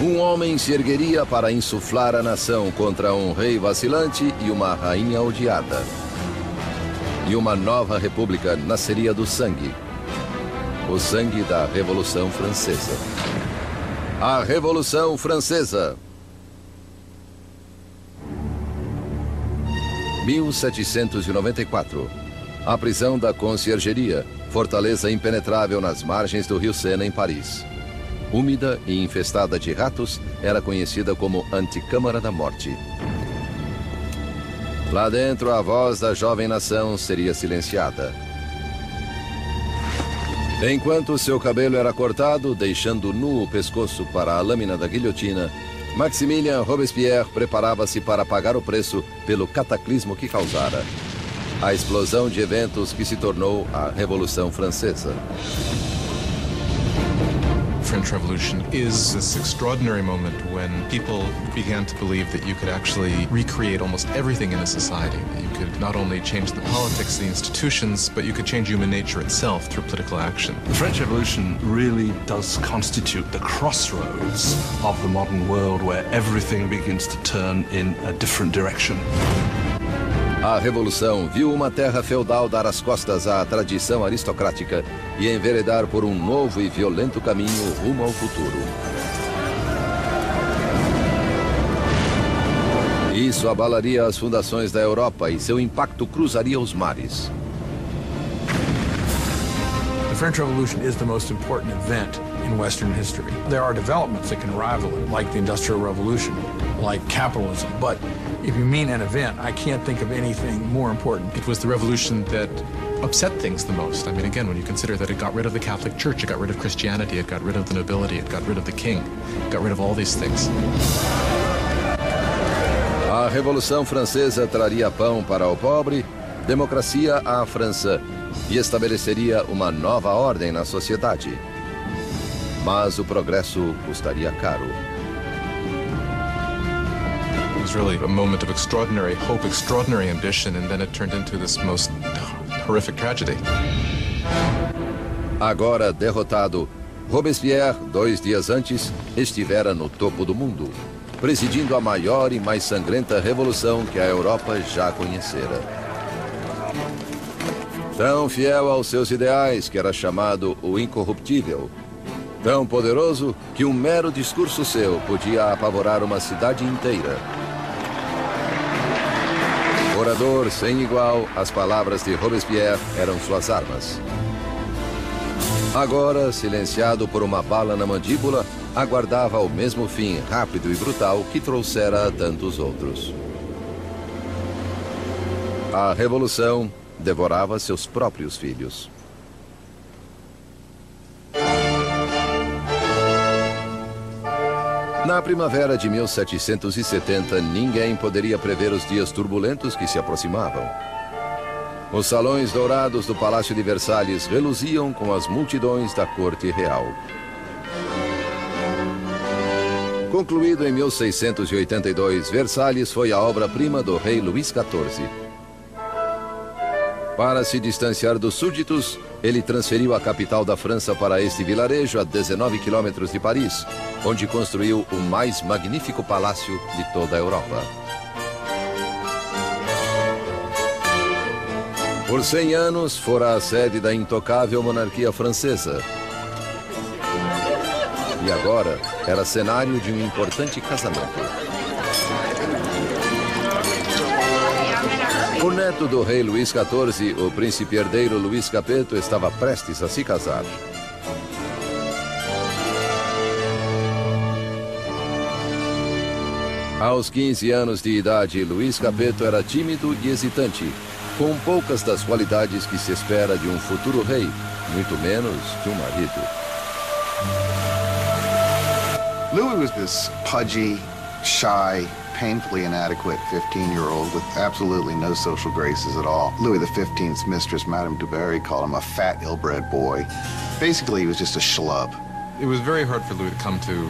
Um homem se ergueria para insuflar a nação contra um rei vacilante e uma rainha odiada. E uma nova república nasceria do sangue. O sangue da Revolução Francesa. A Revolução Francesa. 1794. A prisão da Conciergeria, fortaleza impenetrável nas margens do rio Sena, em Paris. Úmida e infestada de ratos, era conhecida como Anticâmara da Morte. Lá dentro, a voz da jovem nação seria silenciada. Enquanto seu cabelo era cortado, deixando nu o pescoço para a lâmina da guilhotina, Maximilien Robespierre preparava-se para pagar o preço pelo cataclismo que causara. A explosão de eventos que se tornou a Revolução Francesa. The French Revolution is this extraordinary moment when people began to believe that you could actually recreate almost everything in a society. That you could not only change the politics, the institutions, but you could change human nature itself through political action. The French Revolution really does constitute the crossroads of the modern world where everything begins to turn in a different direction. A Revolução viu uma terra feudal dar as costas à tradição aristocrática e enveredar por um novo e violento caminho rumo ao futuro. Isso abalaria as fundações da Europa e seu impacto cruzaria os mares. The French Revolution is the most important event in Western history. There are developments that can rival it, like the Industrial Revolution, like capitalism, but if you mean an event, I can't think of anything more important. It was the revolution that upset things the most. I mean, again, when you consider that it got rid of the Catholic Church, it got rid of Christianity, it got rid of the nobility, it got rid of the king, it got rid of all these things. A Revolução Francesa traria pão para o pobre, democracia à França e estabeleceria uma nova ordem na sociedade. Mas o progresso custaria caro. It was really a moment of extraordinary hope, extraordinary ambition, and then it turned into this most horrific tragedy. Agora derrotado, Robespierre, 2 dias antes, estivera no topo do mundo, presidindo a maior e mais sangrenta revolução que a Europa já conhecera. Tão fiel aos seus ideais que era chamado o incorruptível, tão poderoso que um mero discurso seu podia apavorar uma cidade inteira. Orador sem igual, as palavras de Robespierre eram suas armas. Agora, silenciado por uma bala na mandíbula, aguardava o mesmo fim rápido e brutal que trouxera a tantos outros. A revolução devorava seus próprios filhos. Na primavera de 1770, ninguém poderia prever os dias turbulentos que se aproximavam. Os salões dourados do Palácio de Versalhes reluziam com as multidões da corte real. Concluído em 1682, Versalhes foi a obra-prima do rei Luís XIV. Para se distanciar dos súditos, ele transferiu a capital da França para este vilarejo a 19 quilômetros de Paris, onde construiu o mais magnífico palácio de toda a Europa. Por 100 anos, fora a sede da intocável monarquia francesa. E agora, era cenário de um importante casamento. O neto do rei Luís XIV, o príncipe herdeiro Luís Capeto, estava prestes a se casar. Aos 15 anos de idade, Luís Capeto era tímido e hesitante, com poucas das qualidades que se espera de um futuro rei, muito menos de um marido. Louis was this pudgy, shy, painfully inadequate 15-year-old with absolutely no social graces at all. Louis XV's mistress, Madame du Barry, called him a fat, ill-bred boy. Basically, he was just a schlub. It was very hard for Louis to come to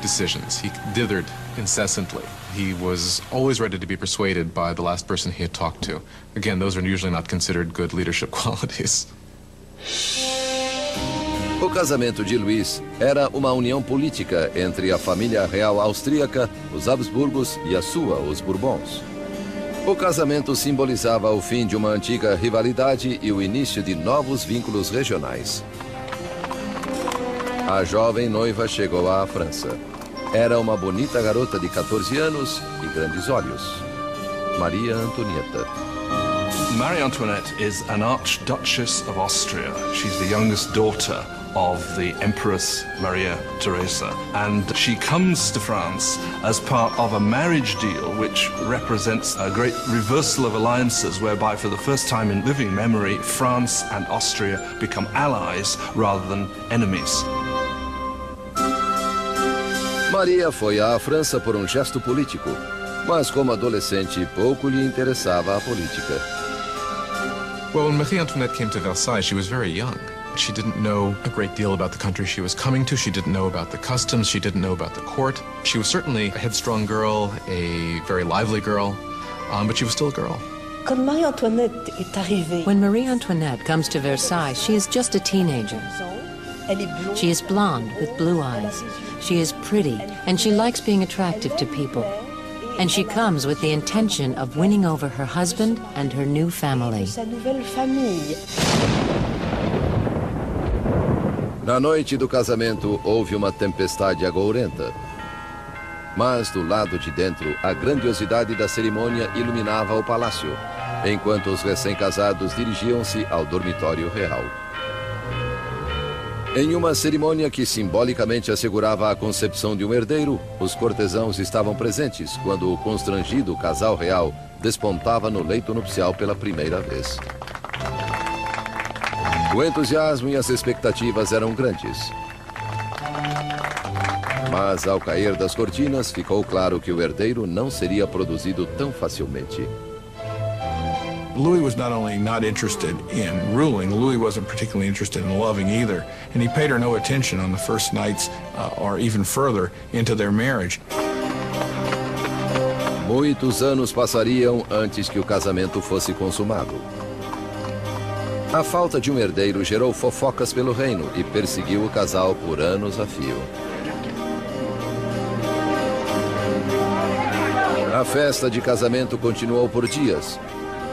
decisions. He dithered incessantly. He was always ready to be persuaded by the last person he had talked to. Again, those are usually not considered good leadership qualities. O casamento de Luís era uma união política entre a família real austríaca, os Habsburgos, e a sua, os Bourbons. O casamento simbolizava o fim de uma antiga rivalidade e o início de novos vínculos regionais. A jovem noiva chegou à França. Era uma bonita garota de 14 anos e grandes olhos. Maria Antonieta. Marie Antoinette is an Archduchess of Austria. She's the youngest daughter of the Empress Maria Theresa, and she comes to France as part of a marriage deal which represents a great reversal of alliances, whereby for the first time in living memory, France and Austria become allies rather than enemies. Maria foi à França por um gesto político, mas como adolescente pouco lhe interessava a política. Well, when Marie Antoinette came to Versailles, she was very young. She didn't know a great deal about the country she was coming to. She didn't know about the customs. She didn't know about the court. She was certainly a headstrong girl, a very lively girl, but she was still a girl. When Marie Antoinette comes to Versailles, she is just a teenager. She is blonde with blue eyes. She is pretty, and she likes being attractive to people. And she comes with the intention of winning over her husband and her new family. Na noite do casamento, houve uma tempestade agourenta. Mas do lado de dentro, a grandiosidade da cerimônia iluminava o palácio, enquanto os recém-casados dirigiam-se ao dormitório real. Em uma cerimônia que simbolicamente assegurava a concepção de um herdeiro, os cortesãos estavam presentes quando o constrangido casal real despontava no leito nupcial pela primeira vez. O entusiasmo e as expectativas eram grandes. Mas ao cair das cortinas, ficou claro que o herdeiro não seria produzido tão facilmente. Louis was not only not interested in ruling, Louis wasn't particularly interested in loving either, and he paid her no attention on the first nights or even further into their marriage. Muitos anos passariam antes que o casamento fosse consumado. A falta de um herdeiro gerou fofocas pelo reino e perseguiu o casal por anos a fio. A festa de casamento continuou por dias,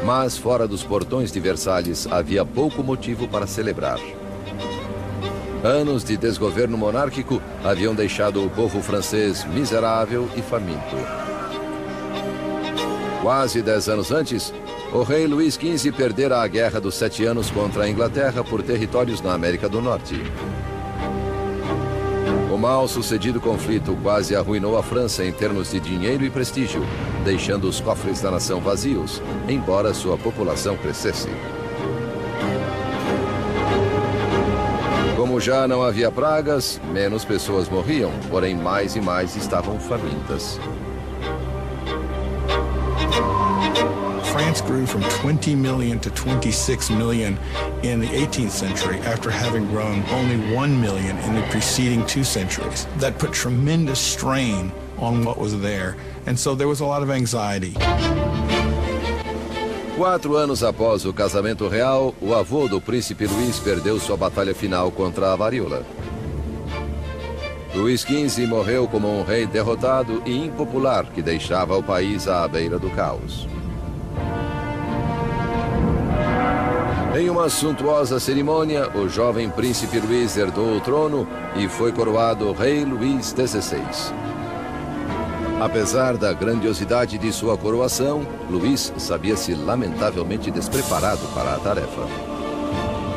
mas fora dos portões de Versalhes havia pouco motivo para celebrar. Anos de desgoverno monárquico haviam deixado o povo francês miserável e faminto. Quase 10 anos antes, o rei Luís XV perdera a Guerra dos 7 Anos contra a Inglaterra por territórios na América do Norte. O mal-sucedido conflito quase arruinou a França em termos de dinheiro e prestígio, deixando os cofres da nação vazios, embora sua população crescesse. Como já não havia pragas, menos pessoas morriam, porém mais e mais estavam famintas. France grew from 20 million to 26 million in the 18th century after having grown only 1 million in the preceding 2 centuries. That put tremendous strain on what was there, and so there was a lot of anxiety. 4 anos após o casamento real, o avô do príncipe Luís perdeu sua batalha final contra a varíola. Luís XV morreu como um rei derrotado e impopular que deixava o país à beira do caos. Em uma suntuosa cerimônia, o jovem príncipe Luís herdou o trono e foi coroado rei Luís XVI. Apesar da grandiosidade de sua coroação, Luís sabia-se lamentavelmente despreparado para a tarefa.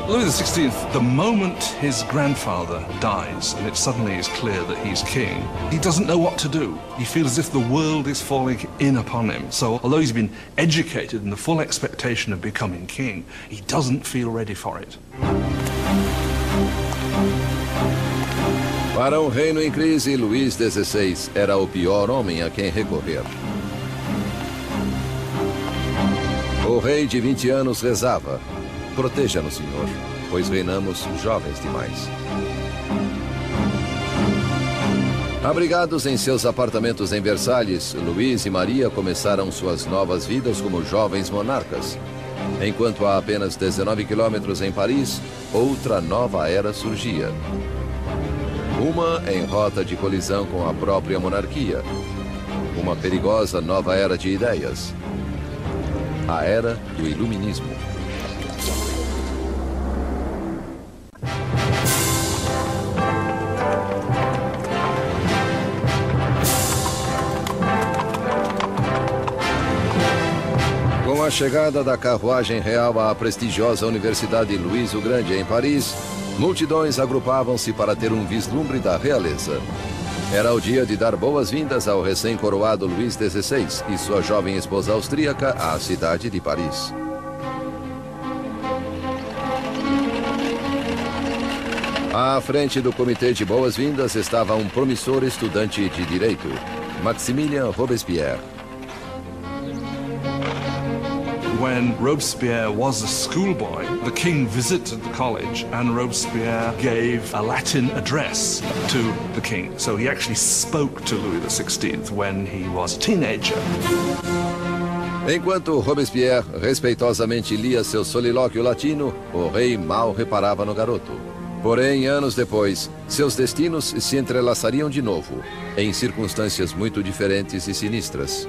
Louis XVI, the moment his grandfather dies and it suddenly is clear that he's king, he doesn't know what to do. He feels as if the world is falling in upon him. So although he's been educated in the full expectation of becoming king, he doesn't feel ready for it. Para um reino em crise, Luís XVI era o pior homem a quem recorrer. O rei de 20 anos rezava: proteja-nos, Senhor, pois reinamos jovens demais. Abrigados em seus apartamentos em Versalhes, Luís e Maria começaram suas novas vidas como jovens monarcas. Enquanto a apenas 19 quilômetros em Paris, outra nova era surgia. Uma em rota de colisão com a própria monarquia. Uma perigosa nova era de ideias. A era do iluminismo. Com a chegada da carruagem real à prestigiosa Universidade Luís o Grande em Paris, multidões agrupavam-se para ter um vislumbre da realeza. Era o dia de dar boas-vindas ao recém-coroado Luís XVI e sua jovem esposa austríaca à cidade de Paris. À frente do comitê de boas-vindas estava um promissor estudante de direito, Maximilien Robespierre. When Robespierre was a schoolboy, the king visited the college and Robespierre gave a Latin address to the king. So he actually spoke to Louis XVI when he was a teenager. Enquanto Robespierre respeitosamente lia seu solilóquio latino, o rei mal reparava no garoto. Porém, anos depois, seus destinos se entrelaçariam de novo, em circunstâncias muito diferentes e sinistras.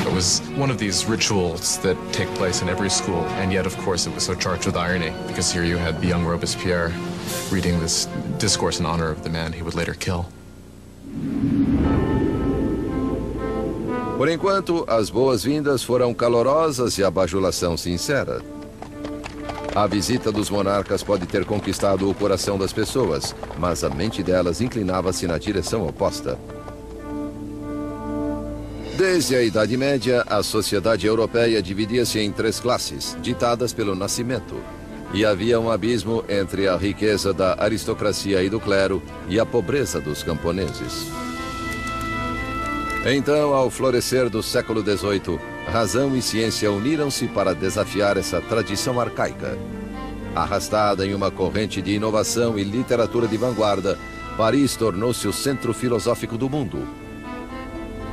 It was one of these rituals that take place in every school, and yet, of course, it was so charged with irony, because here you had the young Robespierre reading this discourse in honor of the man he would later kill. Por enquanto, as boas-vindas foram calorosas e a bajulação sincera. A visita dos monarcas pode ter conquistado o coração das pessoas, mas a mente delas inclinava-se na direção oposta. Desde a Idade Média, a sociedade europeia dividia-se em três classes, ditadas pelo nascimento. E havia um abismo entre a riqueza da aristocracia e do clero e a pobreza dos camponeses. Então, ao florescer do século XVIII, razão e ciência uniram-se para desafiar essa tradição arcaica. Arrastada em uma corrente de inovação e literatura de vanguarda, Paris tornou-se o centro filosófico do mundo.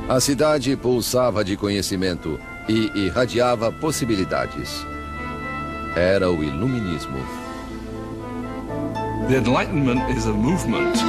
A cidade pulsava de conhecimento e irradiava possibilidades. Era o iluminismo. The Enlightenment is a movement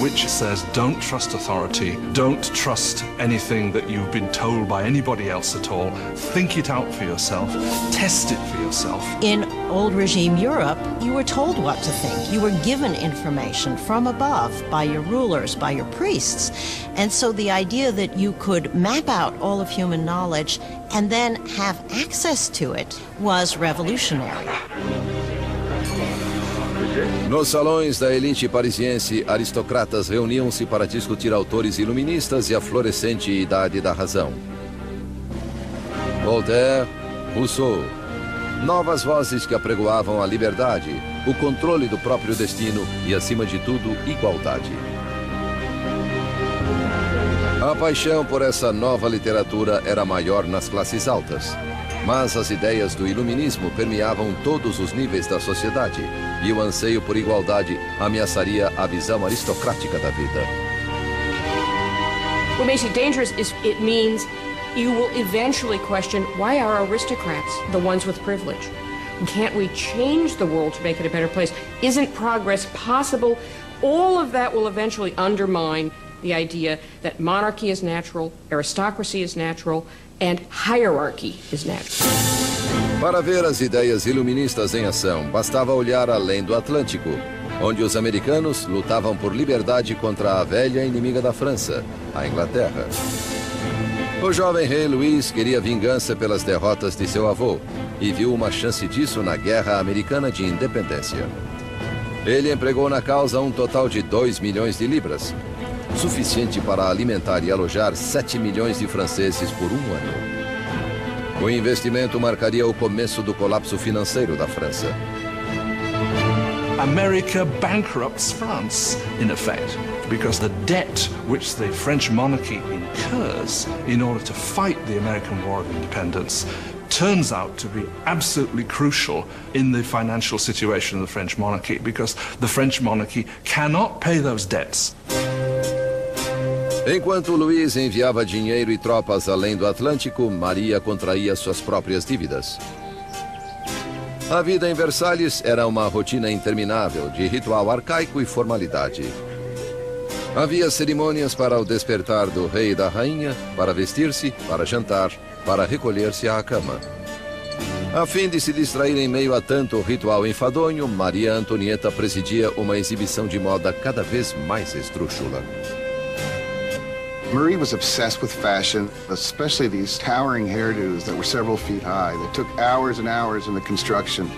which says don't trust authority, don't trust anything that you've been told by anybody else at all. Think it out for yourself, test it for yourself. In old regime Europe, you were told what to think. You were given information from above by your rulers, by your priests. And so the idea that you could map out all of human knowledge and then have access to it was revolutionary. Nos salões da elite parisiense, aristocratas reuniam-se para discutir autores iluministas e a florescente idade da razão. Voltaire, Rousseau, novas vozes que apregoavam a liberdade, o controle do próprio destino e, acima de tudo, igualdade. A paixão por essa nova literatura era maior nas classes altas, mas as ideias do iluminismo permeavam todos os níveis da sociedade e o anseio por igualdade ameaçaria a visão aristocrática da vida. What makes it dangerous is it means you will eventually question, why are aristocrats the ones with privilege? Can't we change the world to make it a better place? Isn't progress possible? All of that will eventually undermine the idea that monarchy is natural, aristocracy is natural, and hierarchy is natural. Para ver as ideias iluministas em ação, bastava olhar além do Atlântico, onde os americanos lutavam por liberdade contra a velha inimiga da França, a Inglaterra. O jovem rei Luís queria vingança pelas derrotas de seu avô e viu uma chance disso na Guerra Americana de Independência. Ele empregou na causa um total de 2 milhões de libras, suficiente para alimentar e alojar 7 milhões de franceses por um ano. O investimento marcaria o começo do colapso financeiro da França. America bankrupts France, in effect, because the debt which the French monarchy incurs in order to fight the American War of Independence turns out to be absolutely crucial in the financial situation of the French monarchy, because the French monarchy cannot pay those debts. Enquanto Luís enviava dinheiro e tropas além do Atlântico, Maria contraía suas próprias dívidas. A vida em Versalhes era uma rotina interminável de ritual arcaico e formalidade. Havia cerimônias para o despertar do rei e da rainha, para vestir-se, para jantar, para recolher-se à cama. A fim de se distrair em meio a tanto ritual enfadonho, Maria Antonieta presidia uma exibição de moda cada vez mais esdrúxula. Marie was obsessed with fashion, especially these towering hairdos that were several feet high, that took hours and hours in the construction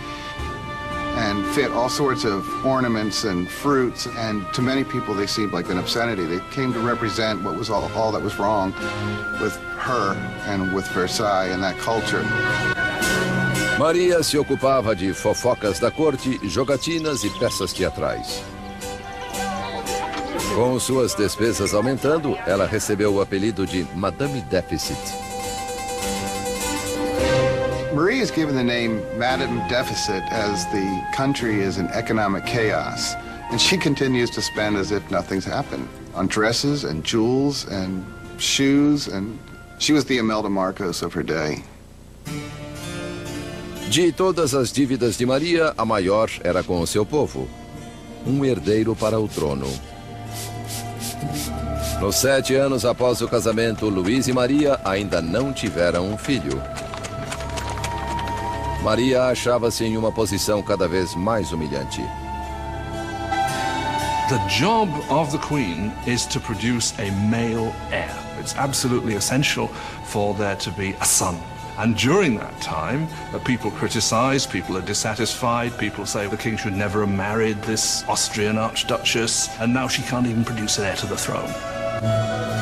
and fit all sorts of ornaments and fruits, and to many people they seemed like an obscenity. They came to represent what was all that was wrong with her and with Versailles and that culture. Maria se ocupava de fofocas da corte, jogatinas e peças teatrais. Com suas despesas aumentando, ela recebeu o apelido de Madame Deficit. Marie is given the name Madame Deficit as the country is in economic chaos, and she continues to spend as if nothing's happened on dresses and jewels and shoes, and she was the Imelda Marcos of her day. De todas as dívidas de Maria, a maior era com o seu povo. Um herdeiro para o trono. Nos 7 anos após o casamento, Luís e Maria ainda não tiveram um filho. Maria achava-se em uma posição cada vez mais humilhante. The job of the Queen is to produce a male heir. It's absolutely essential for there to be a son. And during that time, people criticize, people are dissatisfied, people say the king should never have married this Austrian archduchess, and now she can't even produce an heir to the throne.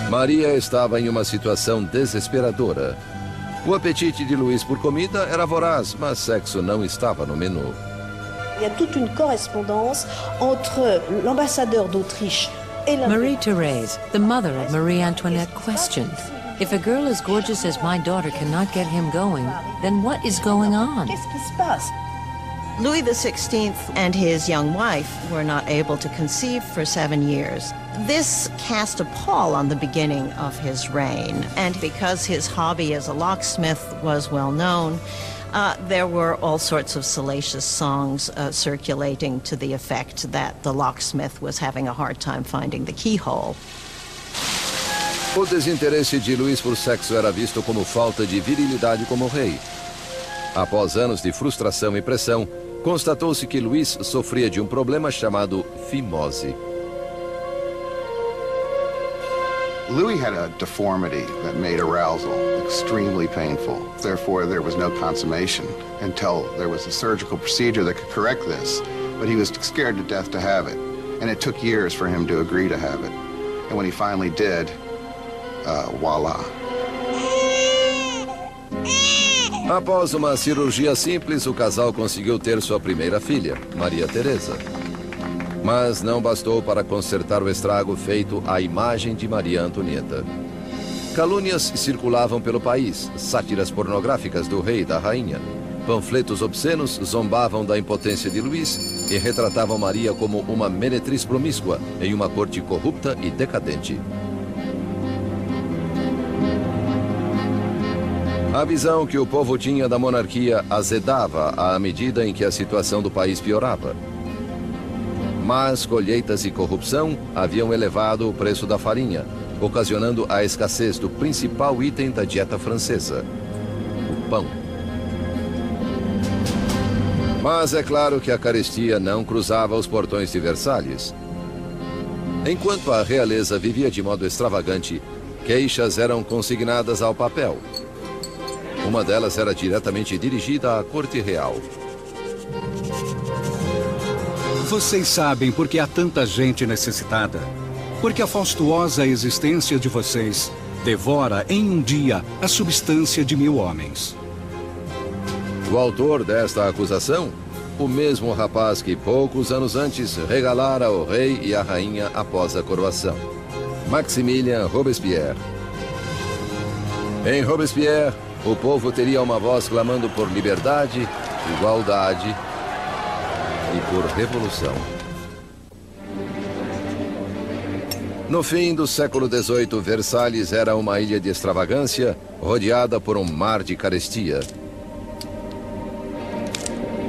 Maria estava em uma situação desesperadora. O apetite de Luís por comida era voraz, mas sexo não estava no menu. Il y a toute une correspondance entre l'ambassadeur d'Autriche et Marie-Thérèse, the mother of Marie Antoinette, questioned, if a girl as gorgeous as my daughter cannot get him going, then what is going on? Qu'est-ce qui se passe? Louis XVI and his young wife were not able to conceive for 7 years. This cast a pall on the beginning of his reign, and because his hobby as a locksmith was well known, there were all sorts of salacious songs circulating to the effect that the locksmith was having a hard time finding the keyhole. O desinteresse de Luís por sexo era visto como falta de virilidade como rei. Após anos de frustração e pressão, constatou-se que Luís sofria de um problema chamado fimose. Louis had a deformity that made arousal extremely painful. Therefore, there was no consummation until there was a surgical procedure that could correct this. But he was scared to death to have it. And it took years for him to agree to have it. And when he finally did, voila. Após uma cirurgia simples, o casal conseguiu ter sua primeira filha, Maria Teresa. Mas não bastou para consertar o estrago feito à imagem de Maria Antonieta. Calúnias circulavam pelo país, sátiras pornográficas do rei e da rainha. Panfletos obscenos zombavam da impotência de Luís e retratavam Maria como uma meretriz promíscua em uma corte corrupta e decadente. A visão que o povo tinha da monarquia azedava à medida em que a situação do país piorava. Más colheitas e corrupção haviam elevado o preço da farinha, ocasionando a escassez do principal item da dieta francesa, o pão. Mas é claro que a carestia não cruzava os portões de Versalhes. Enquanto a realeza vivia de modo extravagante, queixas eram consignadas ao papel. Uma delas era diretamente dirigida à corte real. Vocês sabem por que há tanta gente necessitada. Porque a faustuosa existência de vocês devora em um dia a substância de 1000 homens. O autor desta acusação? O mesmo rapaz que poucos anos antes regalara o rei e a rainha após a coroação. Maximilien Robespierre. Em Robespierre, o povo teria uma voz clamando por liberdade, igualdade e por revolução. No fim do século XVIII, Versalhes era uma ilha de extravagância, rodeada por um mar de carestia.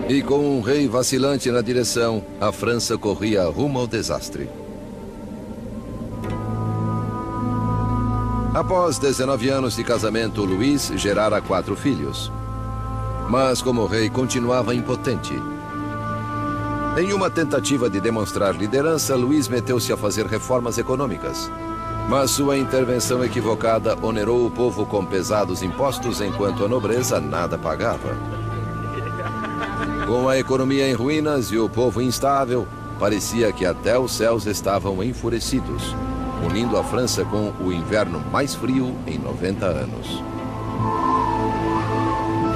E com um rei vacilante na direção, a França corria rumo ao desastre. Após 19 anos de casamento, Luís gerara 4 filhos. Mas como rei, continuava impotente. Em uma tentativa de demonstrar liderança, Luís meteu-se a fazer reformas econômicas. Mas sua intervenção equivocada onerou o povo com pesados impostos, enquanto a nobreza nada pagava. Com a economia em ruínas e o povo instável, parecia que até os céus estavam enfurecidos, unindo a França com o inverno mais frio em 90 anos.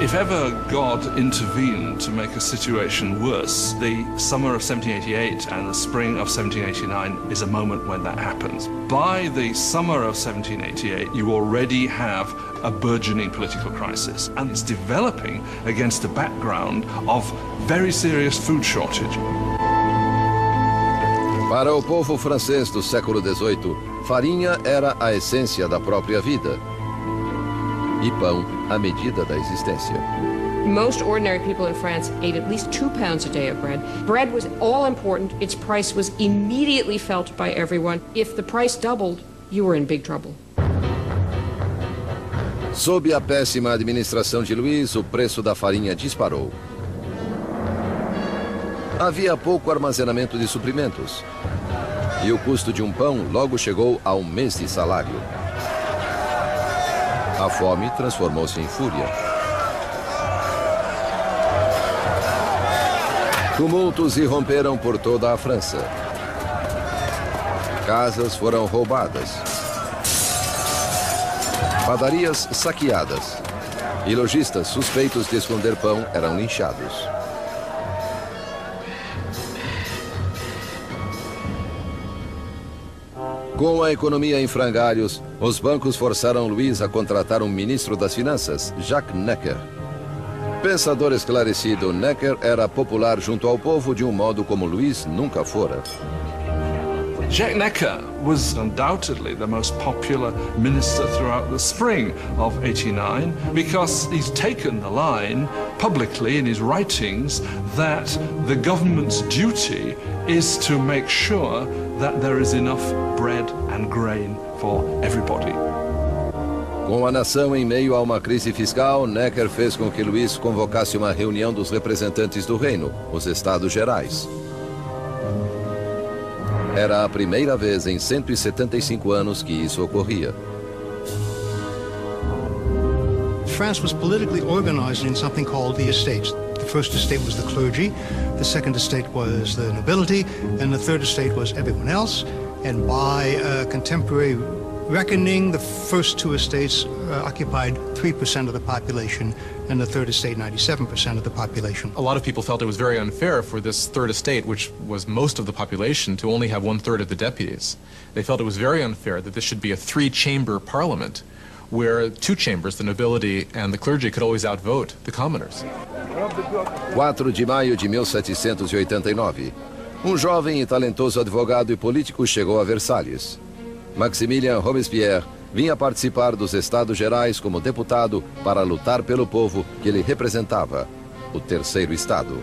If ever God intervened to make a situation worse, the summer of 1788 and the spring of 1789 is a moment when that happens. By the summer of 1788, you already have a burgeoning political crisis, and it's developing against a background of very serious food shortage. Para o povo francês do século XVIII, farinha era a essência da própria vida. E pão, a medida da existência. Most ordinary people in France ate at least 2 pounds a day of bread. Bread was all important. Its price was immediately felt by everyone. If the price doubled, you were in big trouble. Sob a péssima administração de Luís, o preço da farinha disparou. Havia pouco armazenamento de suprimentos. E o custo de um pão logo chegou a 1 mês de salário. A fome transformou-se em fúria. Tumultos irromperam por toda a França. Casas foram roubadas. Padarias saqueadas. E lojistas suspeitos de esconder pão eram linchados. Com a economia em frangalhos, os bancos forçaram Luís a contratar um ministro das Finanças, Jacques Necker. Pensador esclarecido, Necker era popular junto ao povo de um modo como Luís nunca fora. Jacques Necker was undoubtedly the most popular minister throughout the spring of 89 because he's taken the line publicly in his writings that the government's duty is to make sure that there is enough bread and grain for everybody. Com a nação em meio a uma crise fiscal, Necker fez com que Luís convocasse uma reunião dos representantes do reino, os Estados Gerais. Era a primeira vez em 175 anos que isso ocorria. France was politically organized in something called the estates. The first estate was the clergy, the second estate was the nobility, and the third estate was everyone else. And by contemporary reckoning, the first 2 estates occupied 3% of the population, and the third estate 97% of the population. A lot of people felt it was very unfair for this third estate, which was most of the population, to only have 1/3 of the deputies. They felt it was very unfair that this should be a 3-chamber parliament, where 2 chambers, the nobility and the clergy, could always outvote the commoners. 4 de maio de 1789. Um jovem e talentoso advogado e político chegou a Versalhes. Maximilien Robespierre vinha participar dos Estados Gerais como deputado para lutar pelo povo que ele representava, o Terceiro Estado.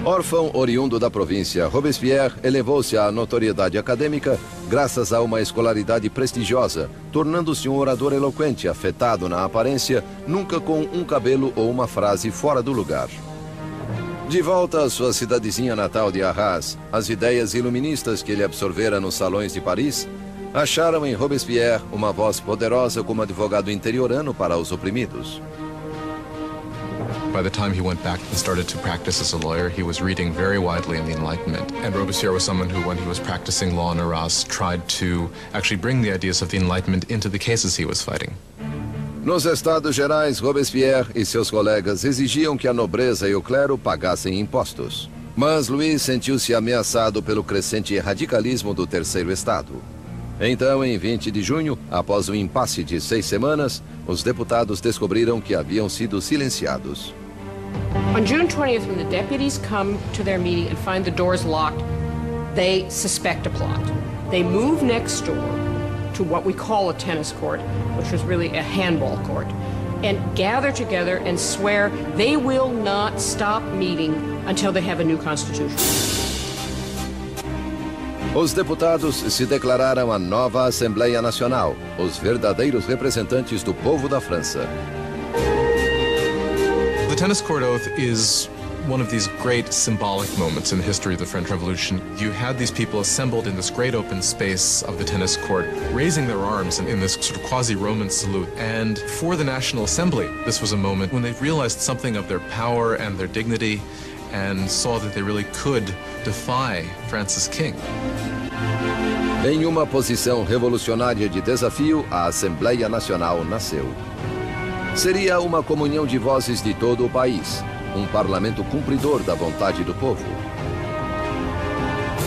Órfão oriundo da província, Robespierre elevou-se à notoriedade acadêmica graças a uma escolaridade prestigiosa, tornando-se um orador eloquente, afetado na aparência, nunca com um cabelo ou uma frase fora do lugar. De volta à sua cidadezinha natal de Arras, as ideias iluministas que ele absorvera nos salões de Paris acharam em Robespierre uma voz poderosa como advogado interiorano para os oprimidos. By the time he went back and started to practice as a lawyer, he was reading very widely in the Enlightenment. And Robespierre was someone who, when he was practicing law in Arras, tried to actually bring the ideas of the Enlightenment into the cases he was fighting. Nos Estados Gerais, Robespierre e seus colegas exigiam que a nobreza e o clero pagassem impostos. Mas Luís sentiu-se ameaçado pelo crescente radicalismo do Terceiro Estado. Então, em 20 de junho, após um impasse de 6 semanas, os deputados descobriram que haviam sido silenciados. On June 20th, when the deputies come to their meeting and find the doors locked, they suspect a plot. They move next door to what we call a tennis court, which was really a handball court, and gather together and swear they will not stop meeting until they have a new constitution. Os deputados se declararam a nova Assembleia Nacional, os verdadeiros representantes do povo da França. The tennis court oath is one of these great symbolic moments in the history of the French Revolution. You had these people assembled in this great open space of the tennis court, raising their arms in this sort of quasi-Roman salute. And for the National Assembly, this was a moment when they realized something of their power and their dignity and saw that they really could defy France's king. Em uma posição revolucionária de desafio, a Assembleia Nacional nasceu. Seria uma comunhão de vozes de todo o país, um parlamento cumpridor da vontade do povo.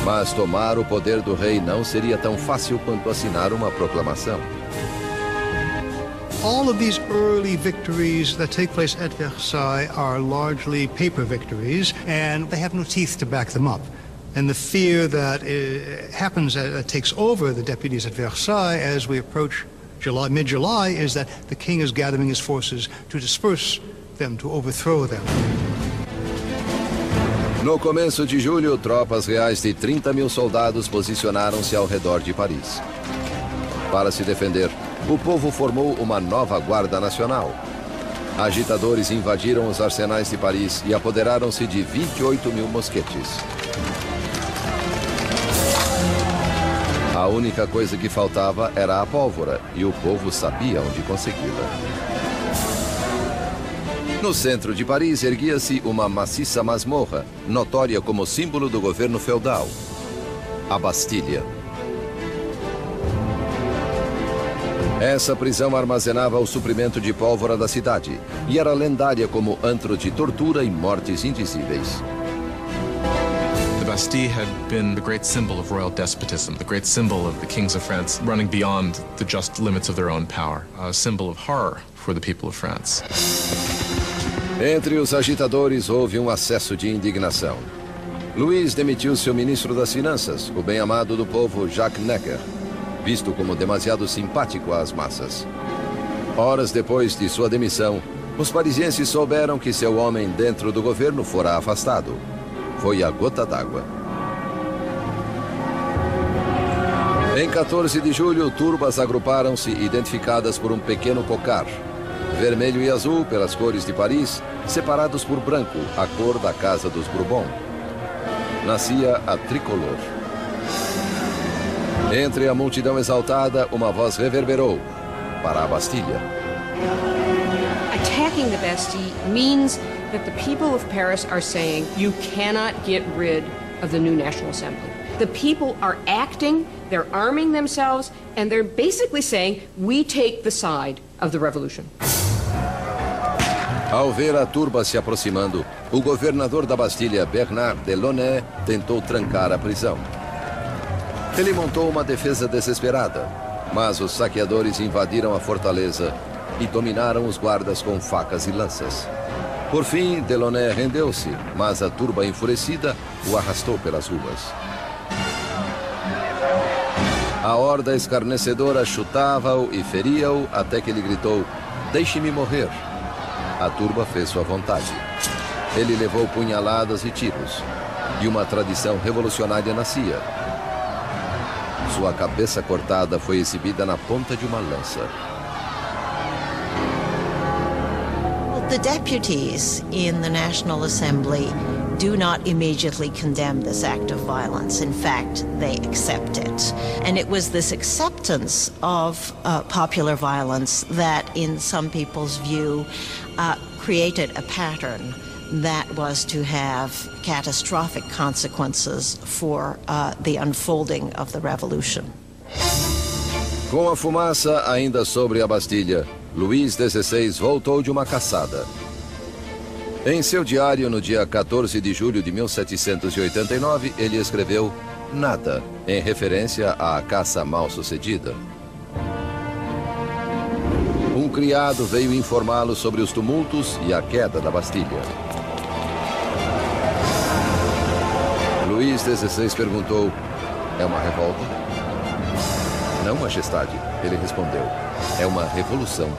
Mas tomar o poder do rei não seria tão fácil quanto assinar uma proclamação. All of these early victories that take place at Versailles are largely paper victories, and they have no teeth to back them up. And the fear that happens, that takes over the deputies at Versailles as we approach mid-July, is that the king is gathering his forces to disperse them, to overthrow them. No começo de julho, tropas reais de 30 mil soldados posicionaram-se ao redor de Paris. Para se defender, o povo formou uma nova Guarda Nacional. Agitadores invadiram os arsenais de Paris e apoderaram-se de 28 mil mosquetes. A única coisa que faltava era a pólvora, e o povo sabia onde consegui-la. No centro de Paris erguia-se uma maciça masmorra, notória como símbolo do governo feudal, a Bastilha. Essa prisão armazenava o suprimento de pólvora da cidade e era lendária como antro de tortura e mortes indizíveis. The Bastille had been the great symbol of royal despotism, the great symbol of the kings of France running beyond the just limits of their own power, a symbol of horror for the people of France. Entre os agitadores houve um acesso de indignação. Louis demitiu seu ministro das Finanças, o bem-amado do povo Jacques Necker, visto como demasiado simpático às massas. Horas depois de sua demissão, os parisienses souberam que seu homem dentro do governo fora afastado. Foi a gota d'água. Em 14 de julho, turbas agruparam-se identificadas por um pequeno cocar. Vermelho e azul pelas cores de Paris, separados por branco, a cor da Casa dos Bourbon. Nascia a tricolor. Entre a multidão exaltada, uma voz reverberou para a Bastilha. Attacking the Bastille means that the people of Paris are saying you cannot get rid of the new National Assembly. The people are acting, they're arming themselves, and they're basically saying we take the side of the revolution. Ao ver a turba se aproximando, o governador da Bastilha, Bernard Delaunay, tentou trancar a prisão. Ele montou uma defesa desesperada, mas os saqueadores invadiram a fortaleza e dominaram os guardas com facas e lanças. Por fim, Delaunay rendeu-se, mas a turba enfurecida o arrastou pelas ruas. A horda escarnecedora chutava-o e feria-o até que ele gritou: "Deixe-me morrer." A turba fez sua vontade. Ele levou punhaladas e tiros, e uma tradição revolucionária nascia. Sua cabeça cortada foi exibida na ponta de uma lança. The deputies in the National Assembly do not immediately condemn this act of violence. In fact, they accept it. And it was this acceptance of popular violence that, in some people's view, created a pattern that was to have catastrophic consequences for the unfolding of the revolution. Com a fumaça ainda sobre a Bastilha, Luís XVI voltou de uma caçada. Em seu diário, no dia 14 de julho de 1789, ele escreveu "nada", em referência à caça mal-sucedida. Um criado veio informá-lo sobre os tumultos e a queda da Bastilha. XVI perguntou: é uma revolta? Não, Majestade, ele respondeu. É uma revolução.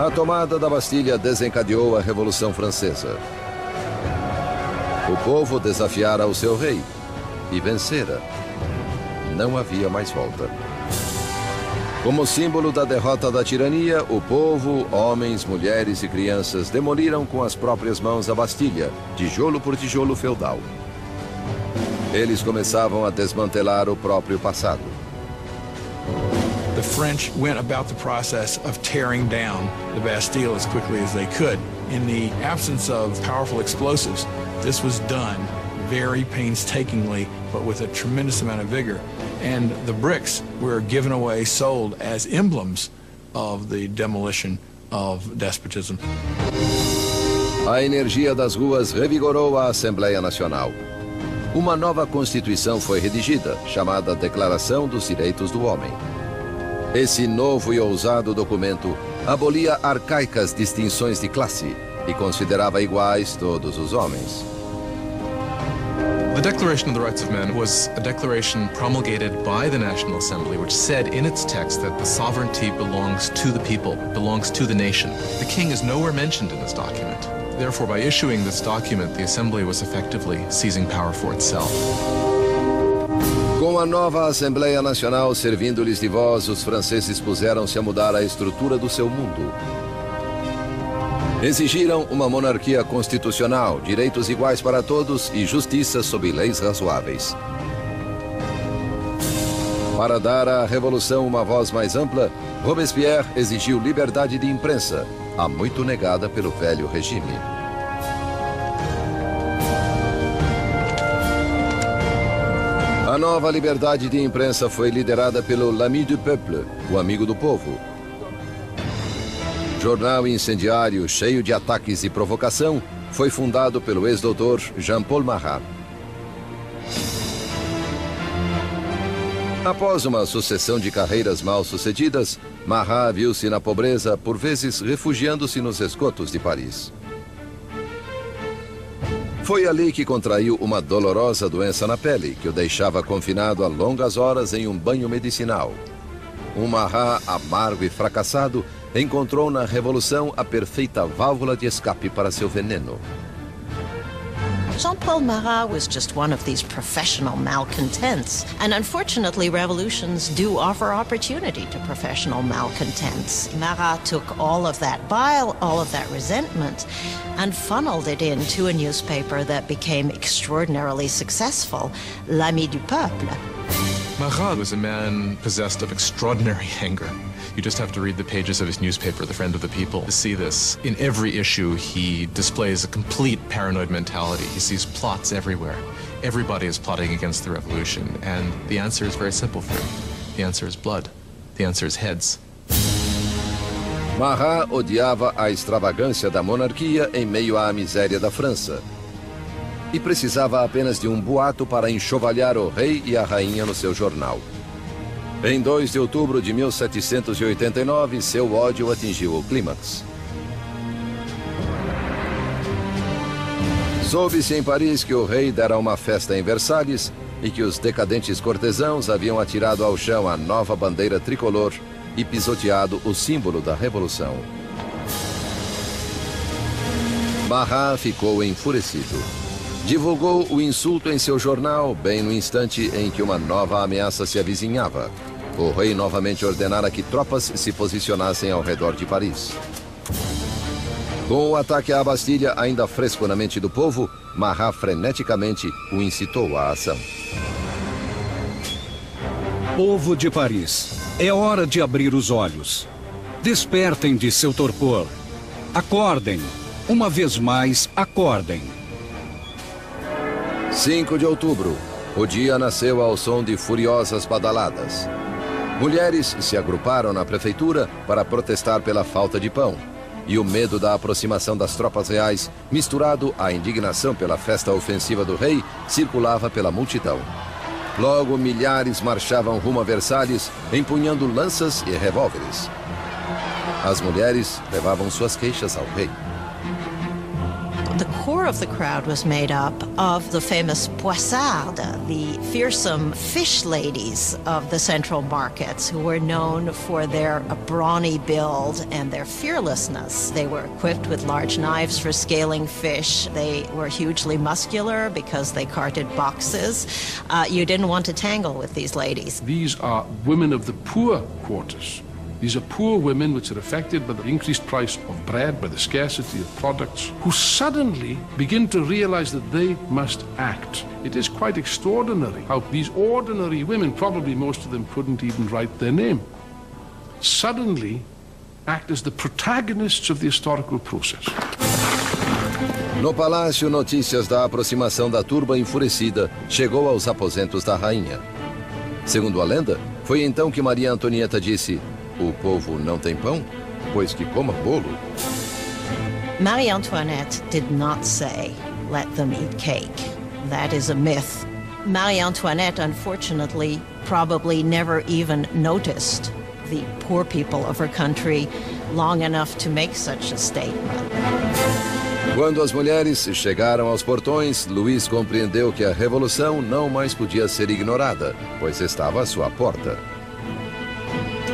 A tomada da Bastilha desencadeou a Revolução Francesa. O povo desafiara o seu rei e vencera. Não havia mais volta. Como símbolo da derrota da tirania, o povo, homens, mulheres e crianças demoliram com as próprias mãos a Bastilha, tijolo por tijolo feudal. Eles começavam a desmantelar o próprio passado. The French went about the process of tearing down the Bastille as quickly as they could. In the absence of powerful explosives, this was done very painstakingly, but with a tremendous amount of vigor. And the bricks were given away, sold as emblems of the demolition of despotism. A energia das ruas revigorou a Assembleia Nacional. Uma nova Constituição foi redigida, chamada Declaração dos Direitos do Homem. Esse novo e ousado documento abolia arcaicas distinções de classe e considerava iguais todos os homens. The Declaration of the Rights of Man was a declaration promulgated by the National Assembly, which said in its text that the sovereignty belongs to the people, belongs to the nation. The king is nowhere mentioned in this document. Therefore, by issuing this document, the Assembly was effectively seizing power for itself. Com a nova Assembleia Nacional servindo-lhes de voz, os franceses puseram-se a mudar a estrutura do seu mundo. Exigiram uma monarquia constitucional, direitos iguais para todos e justiça sob leis razoáveis. Para dar à revolução uma voz mais ampla, Robespierre exigiu liberdade de imprensa, há muito negada pelo velho regime. A nova liberdade de imprensa foi liderada pelo L'Ami du Peuple, o amigo do povo. Jornal incendiário cheio de ataques e provocação, foi fundado pelo ex-doutor Jean-Paul Marat. Após uma sucessão de carreiras mal-sucedidas, Marat viu-se na pobreza, por vezes refugiando-se nos esgotos de Paris. Foi ali que contraiu uma dolorosa doença na pele, que o deixava confinado a longas horas em um banho medicinal. Um Marat amargo e fracassado encontrou na Revolução a perfeita válvula de escape para seu veneno. Jean-Paul Marat was just one of these professional malcontents. And unfortunately, revolutions do offer opportunity to professional malcontents. Marat took all of that bile, all of that resentment, and funneled it into a newspaper that became extraordinarily successful, L'Ami du Peuple. Marat was a man possessed of extraordinary anger. You just have to read the pages of his newspaper, The Friend of the People, to see this. In every issue, he displays a complete paranoid mentality. He sees plots everywhere. Everybody is plotting against the revolution, and the answer is very simple for him. The answer is blood. The answer is heads. Marat odiava a extravagância da monarquia em meio à miséria da França. E precisava apenas de um boato para enxovalhar o rei e a rainha no seu jornal. Em 2 de outubro de 1789, seu ódio atingiu o clímax. Soube-se em Paris que o rei dera uma festa em Versalhes e que os decadentes cortesãos haviam atirado ao chão a nova bandeira tricolor e pisoteado o símbolo da Revolução. Marat ficou enfurecido. Divulgou o insulto em seu jornal bem no instante em que uma nova ameaça se avizinhava. O rei novamente ordenara que tropas se posicionassem ao redor de Paris. Com o ataque à Bastilha ainda fresco na mente do povo, Marat freneticamente o incitou à ação. Povo de Paris, é hora de abrir os olhos. Despertem de seu torpor. Acordem. Uma vez mais, acordem. 5 de outubro. O dia nasceu ao som de furiosas badaladas. Mulheres se agruparam na prefeitura para protestar pela falta de pão. E o medo da aproximação das tropas reais, misturado à indignação pela festa ofensiva do rei, circulava pela multidão. Logo, milhares marchavam rumo a Versalhes, empunhando lanças e revólveres. As mulheres levavam suas queixas ao rei. The core of the crowd was made up of the famous poissardes, the fearsome fish ladies of the central markets, who were known for their brawny build and their fearlessness. They were equipped with large knives for scaling fish. They were hugely muscular because they carted boxes. You didn't want to tangle with these ladies. These are women of the poor quarters. These are poor women which are affected by the increased price of bread, by the scarcity of products, who suddenly begin to realize that they must act. It is quite extraordinary how these ordinary women, probably most of them couldn't even write their name, suddenly act as the protagonists of the historical process. No palácio, notícias da aproximação da turba enfurecida chegou aos aposentos da rainha. Segundo a lenda, foi então que Maria Antonieta disse: "O povo não tem pão? Pois que coma bolo." Marie Antoinette did not say, "Let them eat cake." That is a myth. Marie Antoinette, unfortunately, probably never even noticed the poor people of her country long enough to make such a statement. Quando as mulheres chegaram aos portões, Luís compreendeu que a revolução não mais podia ser ignorada, pois estava à sua porta.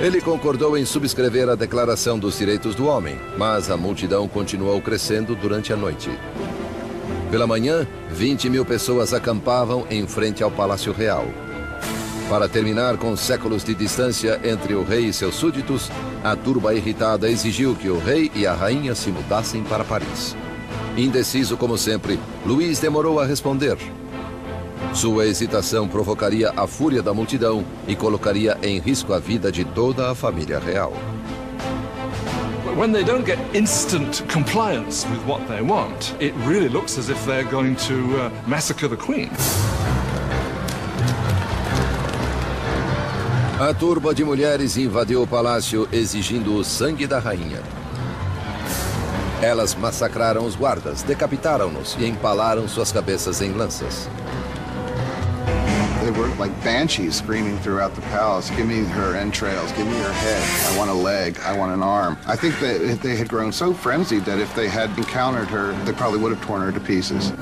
Ele concordou em subscrever a Declaração dos Direitos do Homem, mas a multidão continuou crescendo durante a noite. Pela manhã, 20.000 pessoas acampavam em frente ao Palácio Real. Para terminar com séculos de distância entre o rei e seus súditos, a turba irritada exigiu que o rei e a rainha se mudassem para Paris. Indeciso como sempre, Luís demorou a responder. Sua hesitação provocaria a fúria da multidão e colocaria em risco a vida de toda a família real. When they don't get instant compliance with what they want, it really looks as if they're going to massacre the Queen. A turba de mulheres invadiu o palácio exigindo o sangue da rainha. Elas massacraram os guardas, decapitaram-nos e empalaram suas cabeças em lanças. They were like banshees screaming throughout the palace, "Give me her entrails, give me her head, I want a leg, I want an arm." I think that they had grown so frenzied that if they had encountered her, they probably would have torn her to pieces.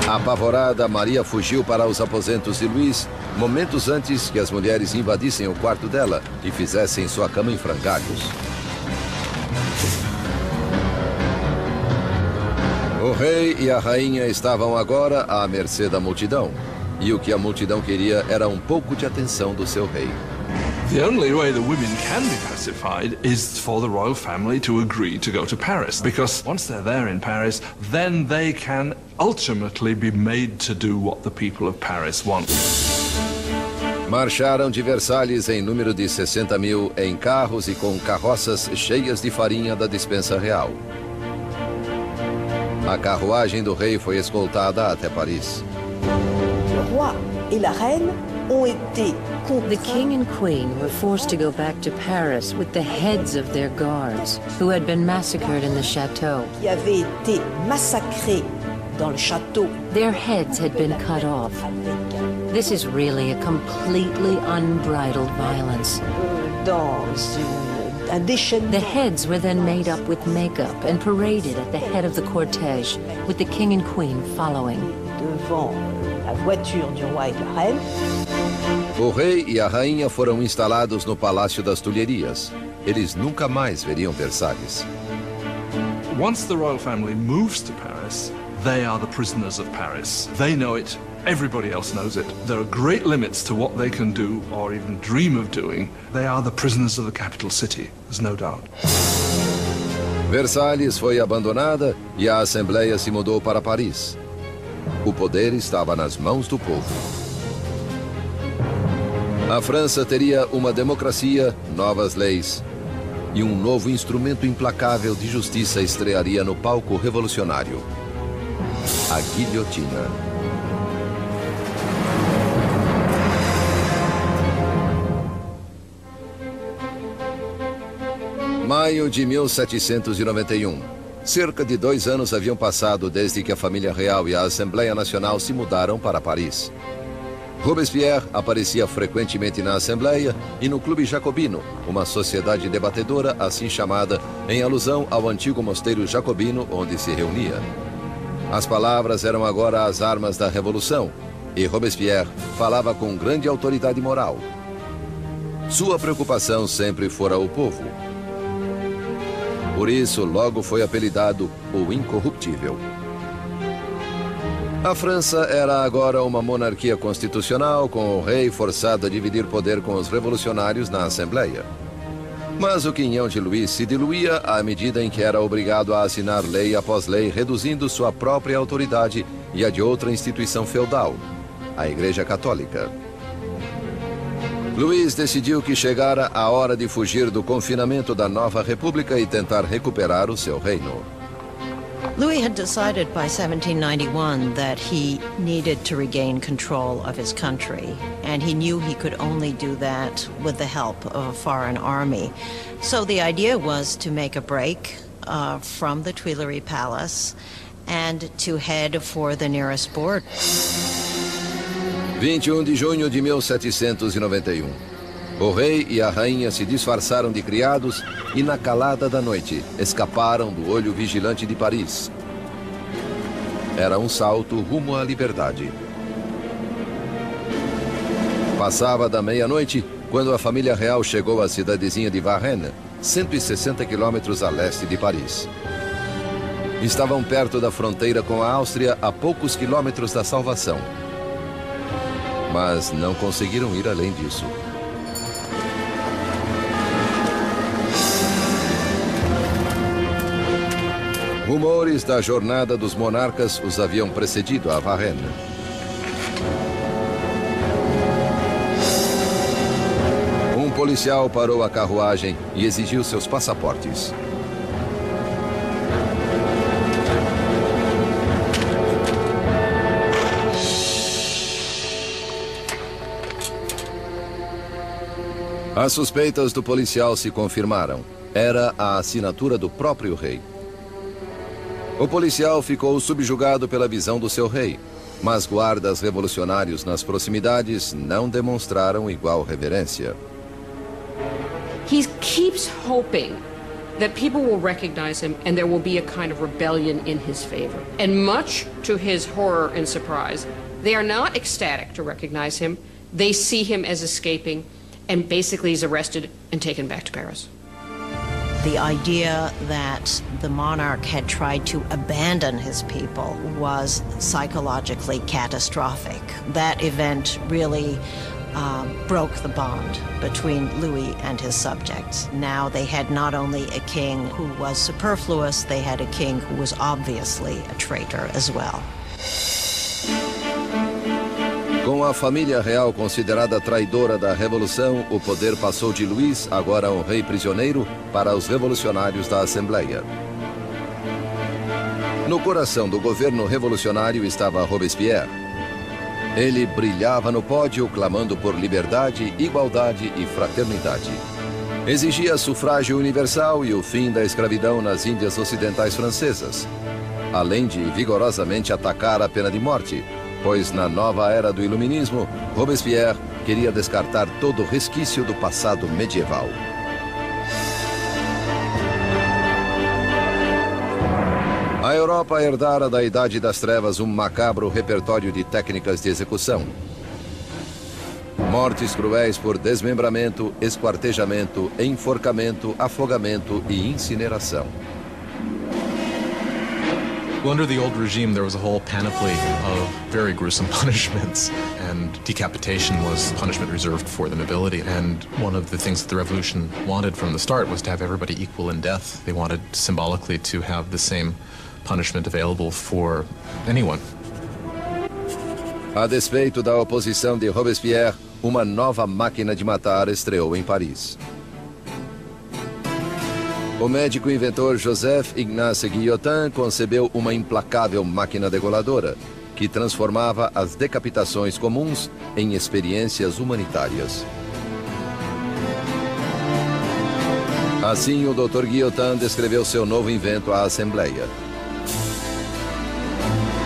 Apavorada, Maria fugiu para os aposentos de Luís, momentos antes que as mulheres invadissem o quarto dela e fizessem sua cama em frangalhos. O rei e a rainha estavam agora à mercê da multidão, e o que a multidão queria era um pouco de atenção do seu rei. The only way the women can be pacified is for the royal family to agree to go to Paris, because once they're there in Paris, then they can ultimately be made to do what the people of Paris want. Marcharam de Versalhes em número de 60.000 em carros e com carroças cheias de farinha da despensa real. A carruagem do rei foi escoltada até Paris. Le roi et la reine ont été The king and queen were forced to go back to Paris with the heads of their guards, who had been massacred in the chateau. qui avaient été massacrés dans le château. Their heads had been cut off. This is really a completely unbridled violence. Dans un déchaînement. The heads were then made up with makeup and paraded at the head of the cortege, with the king and queen following. Devant la voiture du roi et de la reine. O rei e a rainha foram instalados no Palácio das Tulherias. Eles nunca mais veriam Versalhes. Once the royal family moves to Paris, they are the prisoners of Paris. They know it. Everybody else knows it. There are great limits to what they can do or even dream of doing. They are the prisoners of the capital city, there's no doubt. Versalhes foi abandonada e a Assembleia se mudou para Paris. O poder estava nas mãos do povo. A França teria uma democracia, novas leis e um novo instrumento implacável de justiça estrearia no palco revolucionário: a guilhotina. Maio de 1791. Cerca de 2 anos haviam passado desde que a família real e a Assembleia Nacional se mudaram para Paris. Robespierre aparecia frequentemente na Assembleia e no Clube Jacobino, uma sociedade debatedora assim chamada em alusão ao antigo mosteiro jacobino onde se reunia. As palavras eram agora as armas da Revolução e Robespierre falava com grande autoridade moral. Sua preocupação sempre fora o povo. Por isso, logo foi apelidado o Incorruptível. A França era agora uma monarquia constitucional, com o rei forçado a dividir poder com os revolucionários na Assembleia. Mas o quinhão de Louis se diluía à medida em que era obrigado a assinar lei após lei, reduzindo sua própria autoridade e a de outra instituição feudal, a Igreja Católica. Louis decidiu que chegara a hora de fugir do confinamento da nova república e tentar recuperar o seu reino. Louis had decided by 1791 that he needed to regain control of his country, and he knew he could only do that with the help of a foreign army. So the idea was to make a break from the Tuileries Palace and to head for the nearest border. 21 de junho de 1791. O rei e a rainha se disfarçaram de criados e, na calada da noite, escaparam do olho vigilante de Paris. Era um salto rumo à liberdade. Passava da meia-noite quando a família real chegou à cidadezinha de Varennes, 160 quilômetros a leste de Paris. Estavam perto da fronteira com a Áustria, a poucos quilômetros da salvação. Mas não conseguiram ir além disso. Rumores da jornada dos monarcas os haviam precedido a Varennes. Um policial parou a carruagem e exigiu seus passaportes. As suspeitas do policial se confirmaram. Era a assinatura do próprio rei. O policial ficou subjugado pela visão do seu rei, mas guardas revolucionários nas proximidades não demonstraram igual reverência. He keeps hoping that people will recognize him and there will be a kind of rebellion in his favor. And much to his horror and surprise, they are not ecstatic to recognize him. They see him as escaping and basically he's arrested and taken back to Paris. The idea that the monarch had tried to abandon his people was psychologically catastrophic. That event really broke the bond between Louis and his subjects. Now they had not only a king who was superfluous, they had a king who was obviously a traitor as well. Com a família real considerada traidora da Revolução, o poder passou de Louis, agora um rei prisioneiro, para os revolucionários da Assembleia. No coração do governo revolucionário estava Robespierre. Ele brilhava no pódio, clamando por liberdade, igualdade e fraternidade. Exigia sufrágio universal e o fim da escravidão nas Índias Ocidentais Francesas, além de vigorosamente atacar a pena de morte, pois na nova era do iluminismo, Robespierre queria descartar todo resquício do passado medieval. A Europa herdara da Idade das Trevas um macabro repertório de técnicas de execução. Mortes cruéis por desmembramento, esquartejamento, enforcamento, afogamento e incineração. Well, under the old regime, there was a whole panoply of very gruesome punishments, and decapitation was punishment reserved for the nobility. And one of the things that the revolution wanted from the start was to have everybody equal in death. They wanted symbolically to have the same punishment available for anyone. A despeito da oposição de Robespierre, uma nova máquina de matar estreou em Paris. O médico inventor Joseph Ignace Guillotin concebeu uma implacável máquina degoladora, que transformava as decapitações comuns em experiências humanitárias. Assim, o Dr. Guillotin descreveu seu novo invento à Assembleia.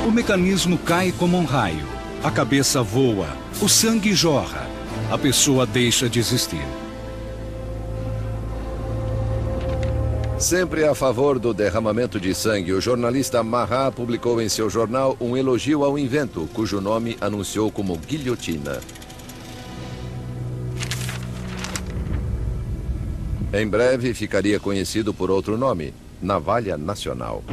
O mecanismo cai como um raio. A cabeça voa. o sangue jorra, a pessoa deixa de existir. Sempre a favor do derramamento de sangue, o jornalista Marat publicou em seu jornal um elogio ao invento, cujo nome anunciou como guilhotina. Em breve ficaria conhecido por outro nome, Navalha Nacional.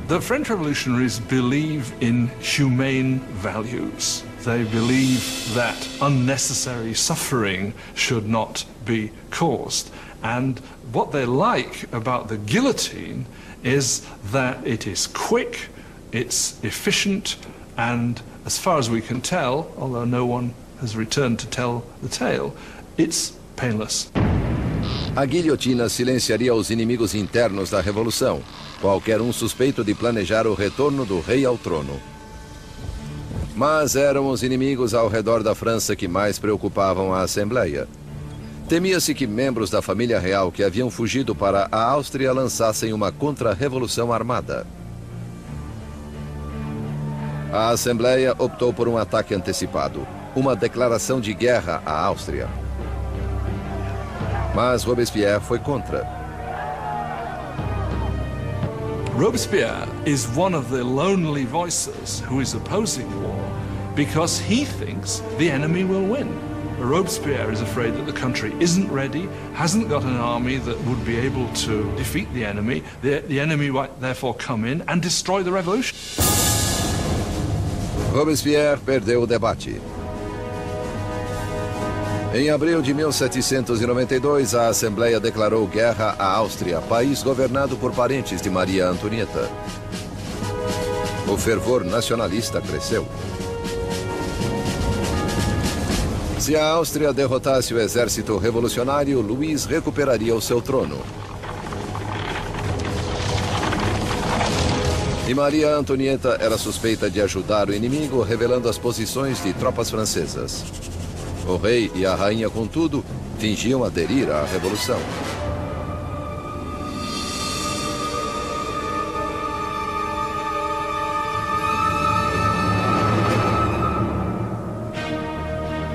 The French revolutionaries believe in humane values. They believe that unnecessary suffering should not be caused. And what they like about the guillotine is that it is quick, it's efficient, and as far as we can tell, although no one has returned to tell the tale, it's painless. A guilhotina silenciaria os inimigos internos da Revolução, qualquer um suspeito de planejar o retorno do rei ao trono. Mas eram os inimigos ao redor da França que mais preocupavam a Assembleia. Temia-se que membros da família real que haviam fugido para a Áustria lançassem uma contra-revolução armada. A Assembleia optou por um ataque antecipado, uma declaração de guerra à Áustria. Mas Robespierre foi contra. Robespierre is one of the lonely voices who is opposing war because he thinks the enemy will win. Robespierre is afraid that the country isn't ready, hasn't got an army that would be able to defeat the enemy. The enemy might therefore come in and destroy the revolution. Robespierre perdeu o debate. Em abril de 1792, a Assembleia declarou guerra à Áustria, país governado por parentes de Maria Antonieta. O fervor nacionalista cresceu. Se a Áustria derrotasse o exército revolucionário, Luís recuperaria o seu trono. E Maria Antonieta era suspeita de ajudar o inimigo, revelando as posições de tropas francesas. O rei e a rainha, contudo, fingiam aderir à revolução.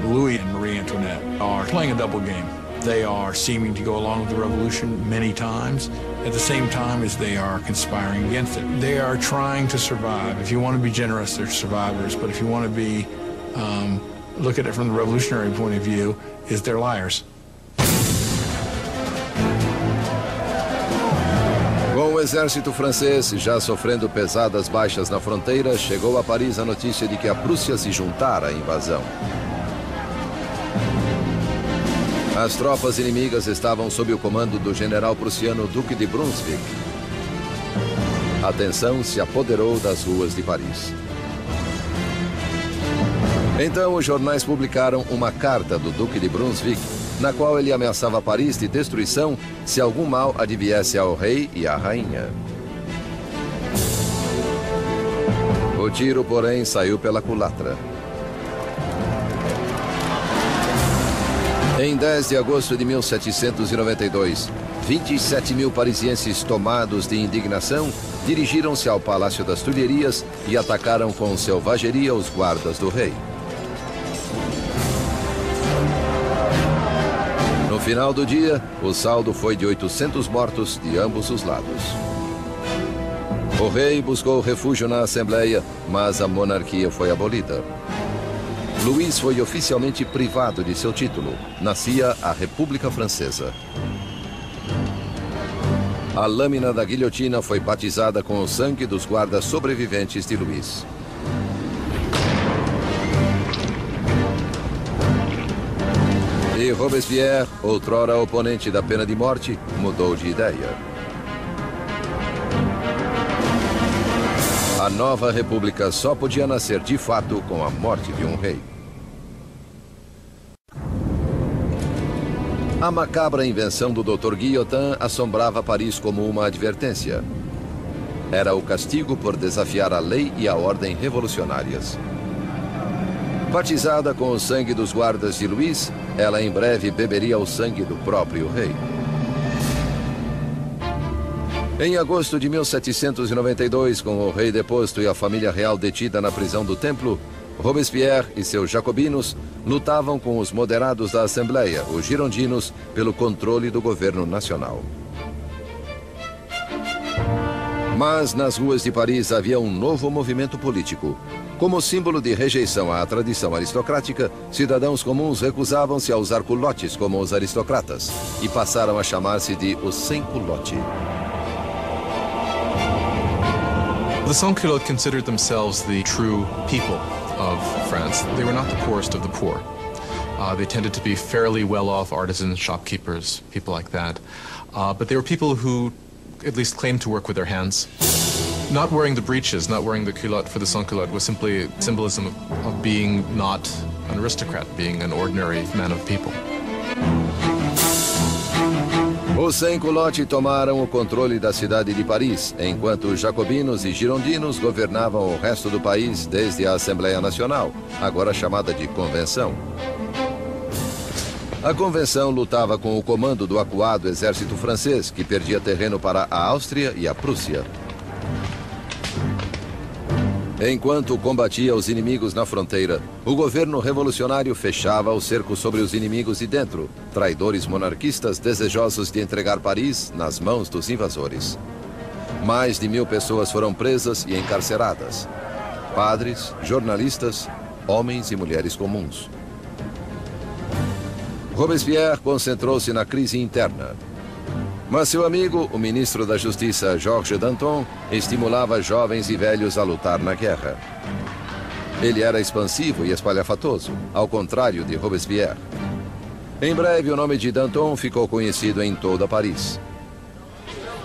Louis and Marie Antoinette are playing a double game. They are seeming to go along with the revolution many times, at the same time as they are conspiring against it. They are trying to survive. If you want to be generous, they're survivors, but if you want to be look at it from the revolutionary point of view, is they're liars. Com o exército francês já sofrendo pesadas baixas na fronteira, chegou a Paris a notícia de que a Prússia se juntara à invasão. As tropas inimigas estavam sob o comando do general prussiano Duque de Brunswick. A tensão se apoderou das ruas de Paris. Então, os jornais publicaram uma carta do Duque de Brunswick, na qual ele ameaçava Paris de destruição se algum mal adviesse ao rei e à rainha. O tiro, porém, saiu pela culatra. Em 10 de agosto de 1792, 27 mil parisienses tomados de indignação dirigiram-se ao Palácio das Tulherias e atacaram com selvageria os guardas do rei. No final do dia, o saldo foi de 800 mortos de ambos os lados. O rei buscou refúgio na Assembleia, mas a monarquia foi abolida. Luís foi oficialmente privado de seu título. Nascia a República Francesa. A lâmina da guilhotina foi batizada com o sangue dos guardas sobreviventes de Luís. E Robespierre, outrora oponente da pena de morte, mudou de ideia. A nova república só podia nascer de fato com a morte de um rei. A macabra invenção do Dr. Guillotin assombrava Paris como uma advertência. Era o castigo por desafiar a lei e a ordem revolucionárias. Batizada com o sangue dos guardas de Luís, ela em breve beberia o sangue do próprio rei. Em agosto de 1792, com o rei deposto e a família real detida na prisão do Templo, Robespierre e seus jacobinos lutavam com os moderados da Assembleia, os girondinos, pelo controle do governo nacional. Mas nas ruas de Paris havia um novo movimento político. Como símbolo de rejeição à tradição aristocrática, cidadãos comuns recusavam-se a usar culotes como os aristocratas e passaram a chamar-se de os sem-culote. The sans-culottes considered themselves the true people of France. They were not the poorest of the poor. They tended to be fairly well-off artisans, shopkeepers, people like that. But they were people who at least claimed to work with their hands. Not wearing the breeches, not wearing the culotte for the sans-culotte was simply symbolism of being not an aristocrat, being an ordinary man of people. Os sem-culotte tomaram o controle da cidade de Paris, enquanto os jacobinos e girondinos governavam o resto do país desde a Assembleia Nacional, agora chamada de Convenção. A Convenção lutava com o comando do acuado exército francês, que perdia terreno para a Áustria e a Prússia. Enquanto combatia os inimigos na fronteira, o governo revolucionário fechava o cerco sobre os inimigos de dentro, traidores monarquistas desejosos de entregar Paris nas mãos dos invasores. Mais de 1000 pessoas foram presas e encarceradas. Padres, jornalistas, homens e mulheres comuns. Robespierre concentrou-se na crise interna. Mas seu amigo, o ministro da Justiça, Georges Danton, estimulava jovens e velhos a lutar na guerra. Ele era expansivo e espalhafatoso, ao contrário de Robespierre. Em breve, o nome de Danton ficou conhecido em toda Paris.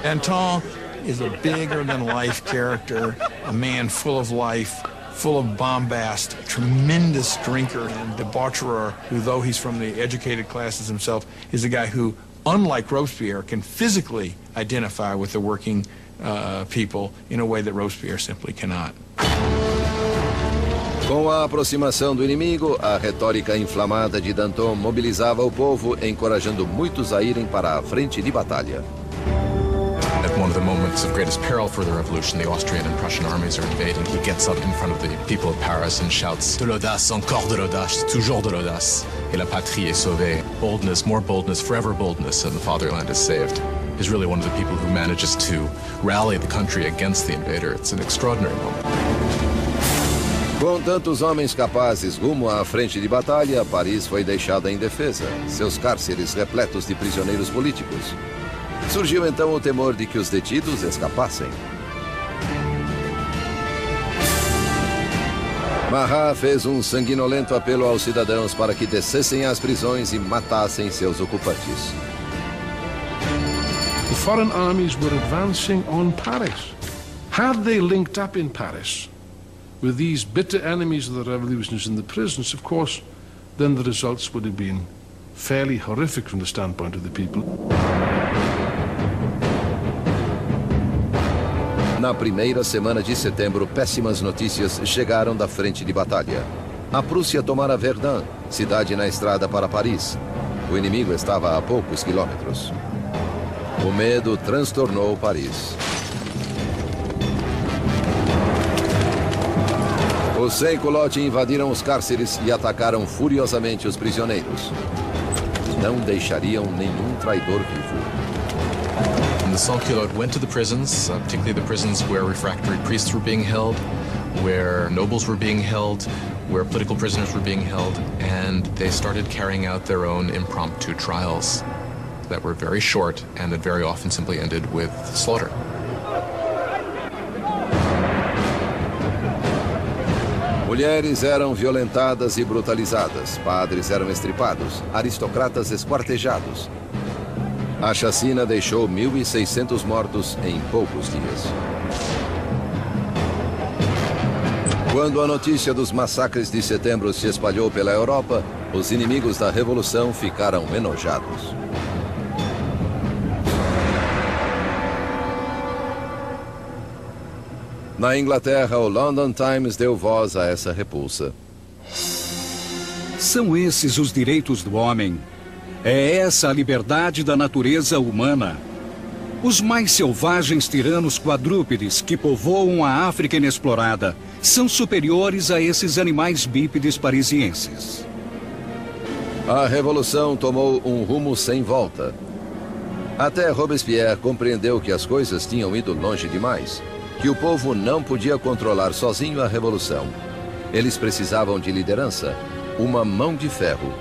Danton is a bigger-than-life character, a man full of life, full of bombast, a tremendous drinker and debaucherer who, though he's from the educated classes himself, is a guy who, unlike Robespierre, can physically identify with the working people in a way that Robespierre simply cannot. Com a aproximação do inimigo, a retórica inflamada de Danton mobilizava o povo, encorajando muitos a irem para a frente de batalha. At one of the moments of greatest peril for the revolution, the Austrian and Prussian armies are invading. He gets up in front of the people of Paris and shouts, "De l'audace, encore de l'audace, toujours de l'audace. Et la patrie est sauvée." Boldness, more boldness, forever boldness, and the fatherland is saved. He's really one of the people who manages to rally the country against the invader. It's an extraordinary moment. Com tantos homens capazes rumo à frente de batalha, Paris foi deixada indefesa, seus cárceres repletos de prisioneiros políticos. Surgiu então o temor de que os detidos escapassem. Marat fez um sanguinolento apelo aos cidadãos para que descessem às prisões e matassem seus ocupantes. The foreign armies were advancing on Paris. Had they linked up in Paris with these bitter enemies of the revolutions in the prisons, of course, then the results would have been fairly horrific from the standpoint of the people. Na primeira semana de setembro, péssimas notícias chegaram da frente de batalha. A Prússia tomara Verdun, cidade na estrada para Paris. O inimigo estava a poucos quilômetros. O medo transtornou Paris. Os sem-culotte invadiram os cárceres e atacaram furiosamente os prisioneiros. Não deixariam nenhum traidor vivo. And the sans-culottes went to the prisons, particularly the prisons where refractory priests were being held, where nobles were being held, where political prisoners were being held, and they started carrying out their own impromptu trials that were very short and that very often simply ended with slaughter. Mulheres eram violentadas e brutalizadas, padres eram estripados, aristocratas esquartejados. A chacina deixou 1.600 mortos em poucos dias. Quando a notícia dos massacres de setembro se espalhou pela Europa, os inimigos da Revolução ficaram enojados. Na Inglaterra, o London Times deu voz a essa repulsa. São esses os direitos do homem. É essa a liberdade da natureza humana. Os mais selvagens tiranos quadrúpedes que povoam a África inexplorada são superiores a esses animais bípedes parisienses. A revolução tomou um rumo sem volta. Até Robespierre compreendeu que as coisas tinham ido longe demais, que o povo não podia controlar sozinho a revolução. Eles precisavam de liderança, uma mão de ferro.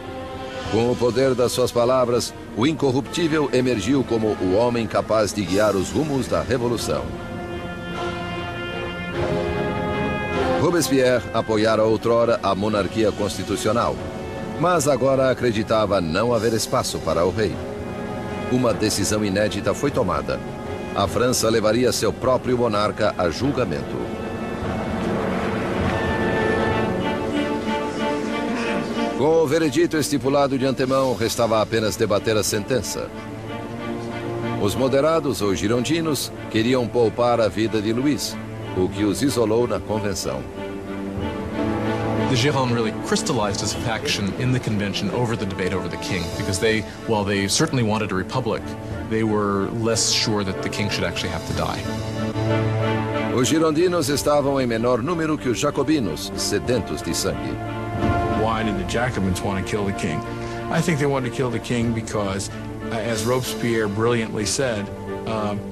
Com o poder das suas palavras, o incorruptível emergiu como o homem capaz de guiar os rumos da revolução. Robespierre apoiara outrora a monarquia constitucional, mas agora acreditava não haver espaço para o rei. Uma decisão inédita foi tomada. A França levaria seu próprio monarca a julgamento. Com o veredito estipulado de antemão, restava apenas debater a sentença. Os moderados ou girondinos queriam poupar a vida de Luís, o que os isolou na convenção. The Gironde really crystallized as a faction in the convention over the debate over the king, because they, while they certainly wanted a republic, they were less sure that the king should actually have to die. Os girondinos estavam em menor número que os jacobinos, sedentos de sangue. Why did the Jacobins want to kill the king? I think they wanted to kill the king because, as Robespierre brilliantly said,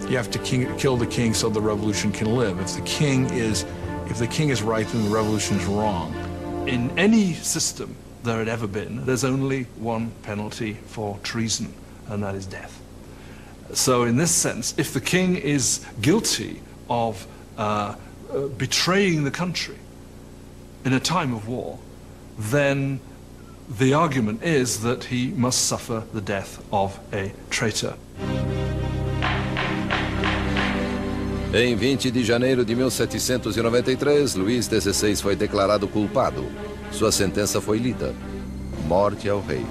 you have to kill the king so the revolution can live. If the king is right, then the revolution is wrong. In any system there had ever been, there's only one penalty for treason, and that is death. So in this sense, if the king is guilty of betraying the country in a time of war, then the argument is that he must suffer the death of a traitor. Em 20 de janeiro de 1793, Luís XVI foi declarado culpado. Sua sentença foi lida: morte ao rei.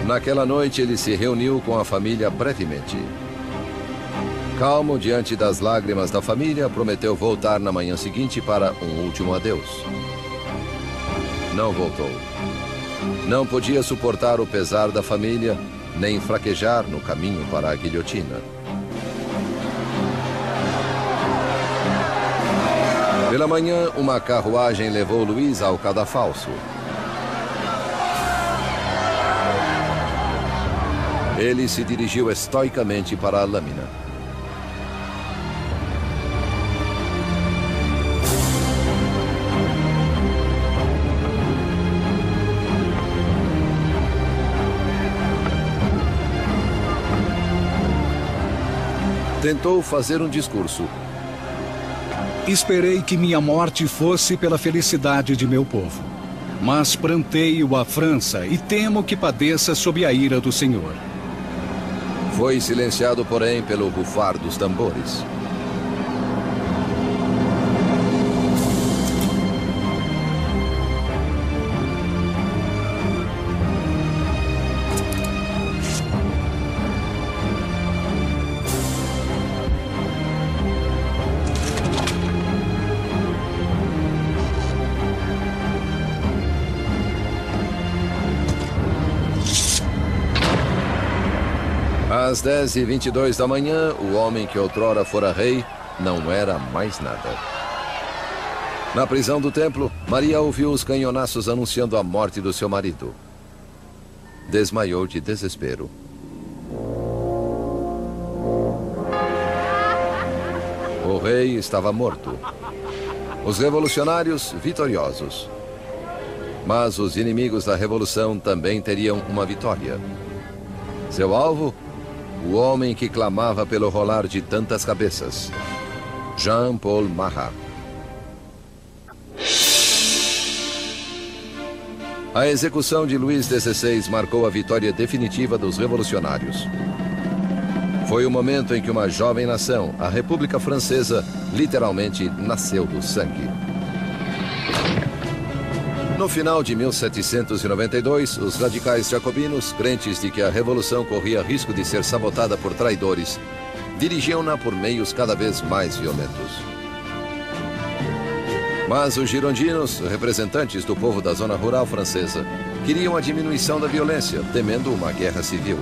Naquela noite, ele se reuniu com a família brevemente. Calmo diante das lágrimas da família, prometeu voltar na manhã seguinte para um último adeus. Não voltou. Não podia suportar o pesar da família, nem fraquejar no caminho para a guilhotina. Pela manhã, uma carruagem levou Luís ao cadafalso. Ele se dirigiu estoicamente para a lâmina. Tentou fazer um discurso. Esperei que minha morte fosse pela felicidade de meu povo. Mas pranteio a França e temo que padeça sob a ira do Senhor. Foi silenciado, porém, pelo rufar dos tambores. Às 10h22 da manhã, o homem que outrora fora rei não era mais nada. Na prisão do templo, Maria ouviu os canhonaços anunciando a morte do seu marido. Desmaiou de desespero. O rei estava morto. Os revolucionários vitoriosos. Mas os inimigos da revolução também teriam uma vitória. Seu alvo? O homem que clamava pelo rolar de tantas cabeças, Jean-Paul Marat. A execução de Luís XVI marcou a vitória definitiva dos revolucionários. Foi o momento em que uma jovem nação, a República Francesa, literalmente nasceu do sangue. No final de 1792, os radicais jacobinos, crentes de que a revolução corria risco de ser sabotada por traidores, dirigiam-na por meios cada vez mais violentos. Mas os girondinos, representantes do povo da zona rural francesa, queriam a diminuição da violência, temendo uma guerra civil.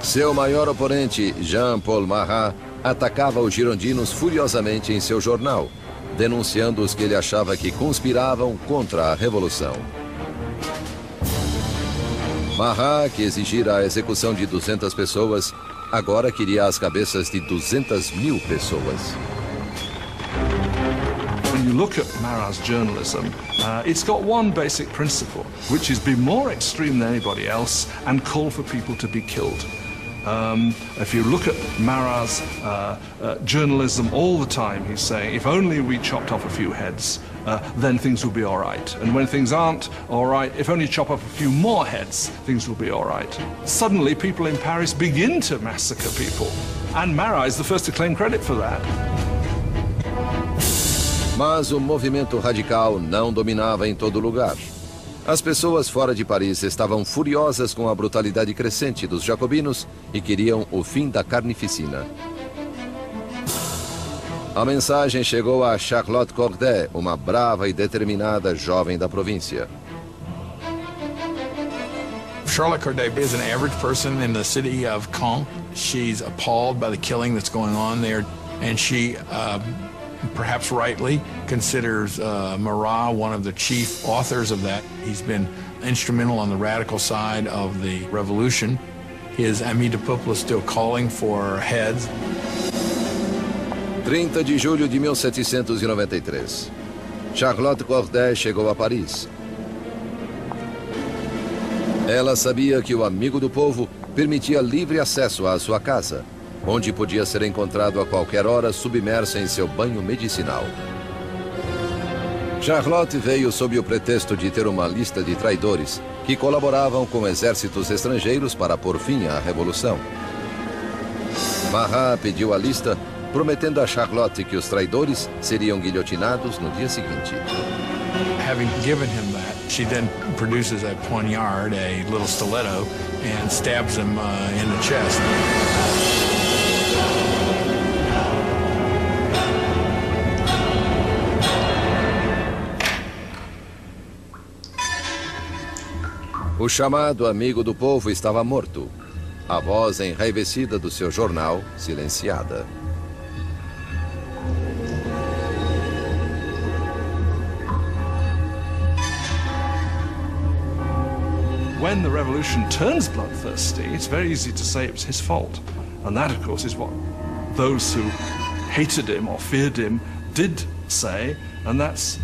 Seu maior oponente, Jean-Paul Marat, atacava os girondinos furiosamente em seu jornal, denunciando os que ele achava que conspiravam contra a Revolução. Marat, que exigira a execução de 200 pessoas, agora queria as cabeças de 200.000 pessoas. When you look at Marat's journalism, it's got one basic principle, which is be more extreme than anybody else and call for people to be killed. If you look at Marat's journalism all the time, he's saying, if only we chopped off a few heads, then things will be all right. And when things aren't all right, if only chop off a few more heads, things will be all right. Suddenly, people in Paris begin to massacre people. And Marat is the first to claim credit for that. Mas o movimento radical não dominava em todo lugar. As pessoas fora de Paris estavam furiosas com a brutalidade crescente dos jacobinos e queriam o fim da carnificina. A mensagem chegou a Charlotte Corday, uma brava e determinada jovem da província. Charlotte Corday is an average person in the city of Caen. She's appalled by the killing that's going on there, and she, perhaps rightly, considers Marat one of the chief authors of that. He's been instrumental on the radical side of the revolution. His Ami du Peuple is still calling for heads. 30 de julho de 1793. Charlotte Corday chegou a Paris. Ela sabia que o amigo do povo permitia livre acesso à sua casa, onde podia ser encontrado a qualquer hora submersa em seu banho medicinal. Charlotte veio sob o pretexto de ter uma lista de traidores que colaboravam com exércitos estrangeiros para pôr fim à Revolução. Marat pediu a lista, prometendo a Charlotte que os traidores seriam guilhotinados no dia seguinte. Having given him that, she then produces a poignard, a little stiletto, and stabs him in the chest. O chamado amigo do povo estava morto. A voz enraivecida do seu jornal, silenciada. When the revolution turns bloodthirsty, it's very easy to say it was his fault. And that, of course, is what those who hated him or feared him did say, and that's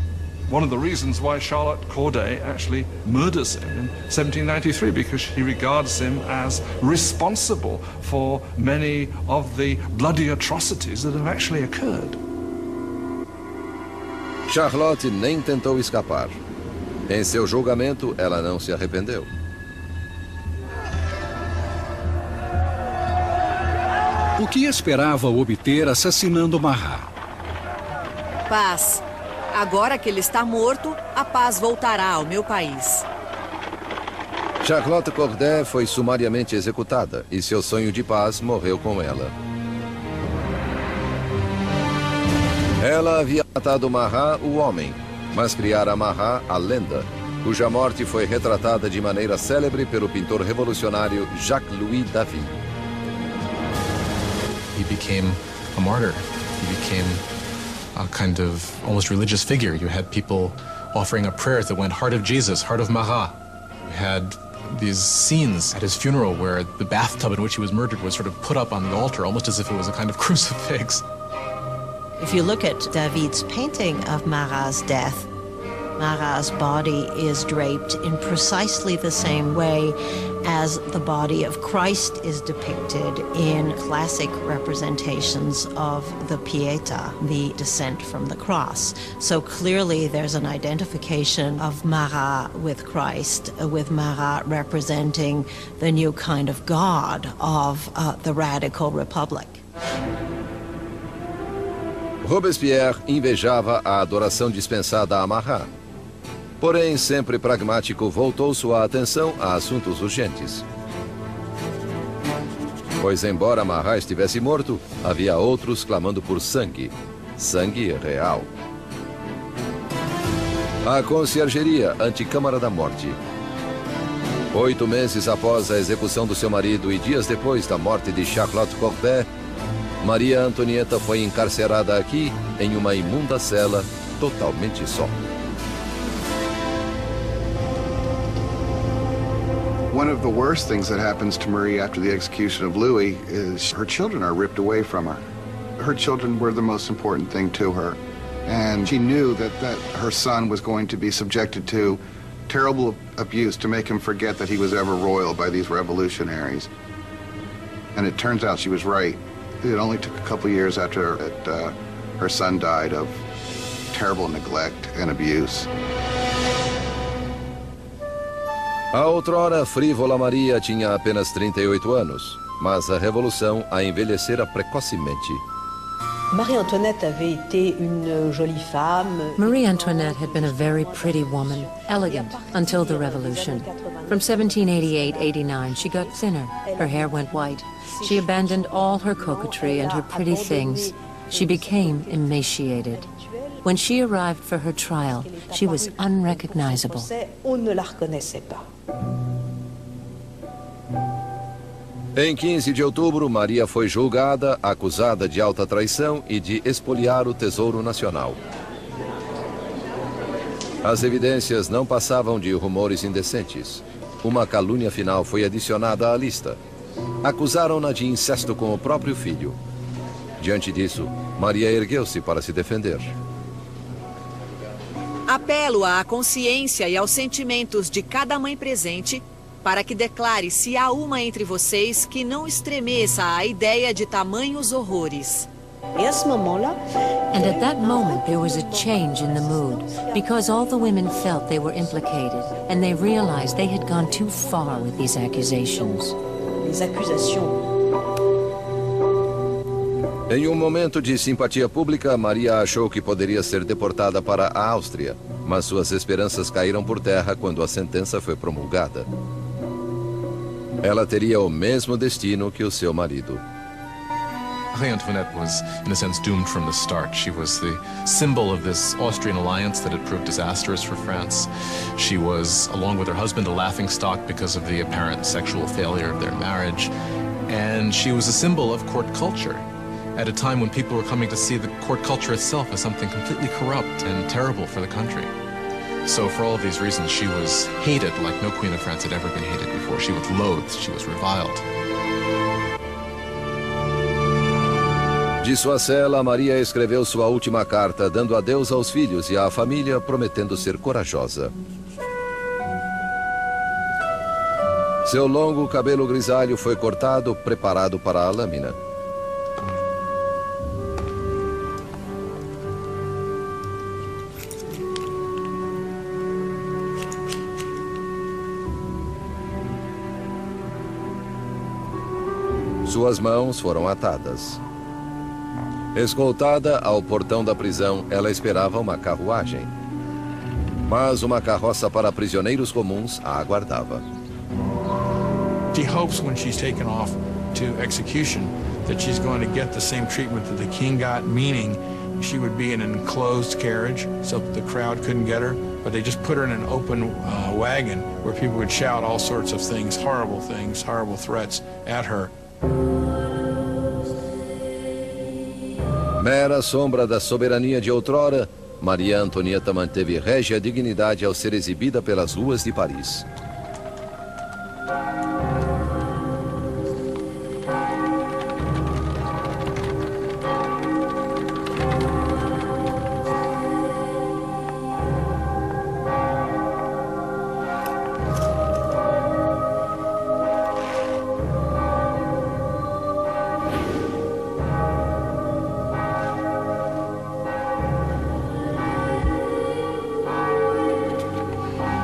one of the reasons why Charlotte Corday actually murders him in 1793, because she regards him as responsible for many of the bloody atrocities that have actually occurred. Charlotte nem tentou escapar. Em seu julgamento, ela não se arrependeu. O que esperava obter assassinando Marat? Paz. Agora que ele está morto, a paz voltará ao meu país. Charlotte Corday foi sumariamente executada e seu sonho de paz morreu com ela. Ela havia matado Marat, o homem, mas criara Marat, a lenda, cuja morte foi retratada de maneira célebre pelo pintor revolucionário Jacques-Louis David. He became a martyr. He became a kind of almost religious figure. You had people offering up prayers that went, "Heart of Jesus, Heart of Marat." You had these scenes at his funeral where the bathtub in which he was murdered was sort of put up on the altar, almost as if it was a kind of crucifix. If you look at David's painting of Marat's death, Marat's body is draped in precisely the same way as the body of Christ is depicted in classic representations of the Pietà, the descent from the cross. So clearly there's an identification of Marat with Christ, with Marat representing the new kind of God of the radical republic. Robespierre invejava a adoração dispensada a Marat. Porém, sempre pragmático, voltou sua atenção a assuntos urgentes. Pois, embora Marat estivesse morto, havia outros clamando por sangue. Sangue real. A conciergeria, anticâmara da morte. 8 meses após a execução do seu marido e dias depois da morte de Charlotte Corday, Maria Antonieta foi encarcerada aqui em uma imunda cela totalmente só. One of the worst things that happens to Marie after the execution of Louis is her children are ripped away from her. Her children were the most important thing to her. And she knew that her son was going to be subjected to terrible abuse to make him forget that he was ever royal by these revolutionaries. And it turns out she was right. It only took a couple years after her son died of terrible neglect and abuse. A outrora frívola Maria tinha apenas 38 anos, mas a revolução a envelhecera precocemente. Marie Antoinette avait été une jolie femme. Marie Antoinette had been a very pretty woman, elegant, until the revolution. From 1788-89, she got thinner. Her hair went white. She abandoned all her coquetry and her pretty things. She became emaciated. When she arrived for her trial, she was unrecognizable. On ne la reconnaissait pas. Em 15 de outubro, Maria foi julgada, acusada de alta traição e de expoliar o Tesouro Nacional. As evidências não passavam de rumores indecentes. Uma calúnia final foi adicionada à lista. Acusaram-na de incesto com o próprio filho. Diante disso, Maria ergueu-se para se defender. Apelo à consciência e aos sentimentos de cada mãe presente para que declare se há uma entre vocês que não estremeça à ideia de tamanhos horrores. And at that moment there was a change in the mood, because all the women felt they were implicated, and they realized they had gone too far with these accusations. Les accusations. Em um momento de simpatia pública, Maria achou que poderia ser deportada para a Áustria, mas suas esperanças caíram por terra quando a sentença foi promulgada. Ela teria o mesmo destino que o seu marido. Marie Antoinette was, in a sense, doomed from the start. She was the symbol of this Austrian alliance that had proved disastrous for France. She was, along with her husband, a laughingstock because of the apparent sexual failure of their marriage. And she was a symbol of court culture at a time when people were coming to see the court culture itself as something completely corrupt and terrible for the country. So for all of these reasons, she was hated like no queen of France had ever been hated before. She was loathed, she was reviled. De sua cela, Maria escreveu sua última carta, dando adeus aos filhos e à família, prometendo ser corajosa. Seu longo cabelo grisalho foi cortado, preparado para a lâmina. Suas mãos foram atadas. Escoltada ao portão da prisão, ela esperava uma carruagem. Mas uma carroça para prisioneiros comuns a aguardava. She hopes when she's taken off to execution that she's going to get the same treatment that the king got, meaning she would be in an enclosed carriage so that the crowd couldn't get her, but they just put her in an open wagon where people would shout all sorts of things, horrible threats at her. Mera sombra da soberania de outrora, Maria Antonieta manteve régia dignidade ao ser exibida pelas ruas de Paris.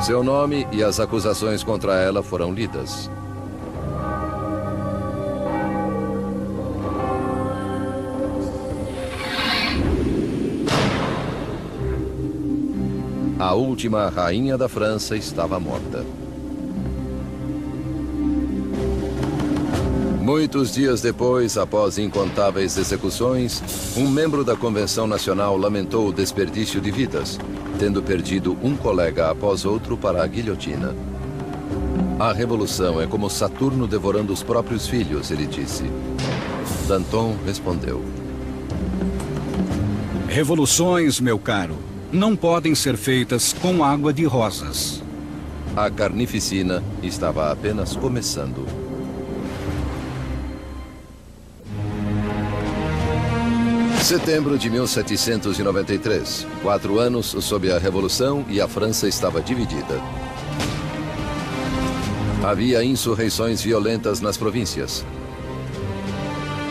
Seu nome e as acusações contra ela foram lidas. A última rainha da França estava morta. Muitos dias depois, após incontáveis execuções, um membro da Convenção Nacional lamentou o desperdício de vidas, tendo perdido um colega após outro para a guilhotina. A revolução é como Saturno devorando os próprios filhos, ele disse. Danton respondeu. Revoluções, meu caro, não podem ser feitas com água de rosas. A carnificina estava apenas começando. Setembro de 1793. 4 anos sob a Revolução e a França estava dividida. Havia insurreições violentas nas províncias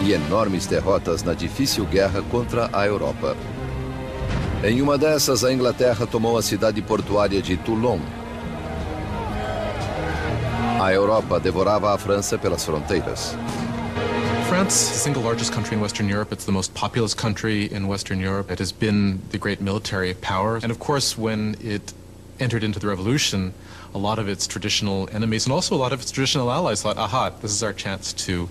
e enormes derrotas na difícil guerra contra a Europa. Em uma dessas, a Inglaterra tomou a cidade portuária de Toulon. A Europa devorava a França pelas fronteiras. France is the single largest country in Western Europe. It's the most populous country in Western Europe. It has been the great military power. And of course, when it entered into the revolution, a lot of its traditional enemies and also a lot of its traditional allies thought, aha, this is our chance to,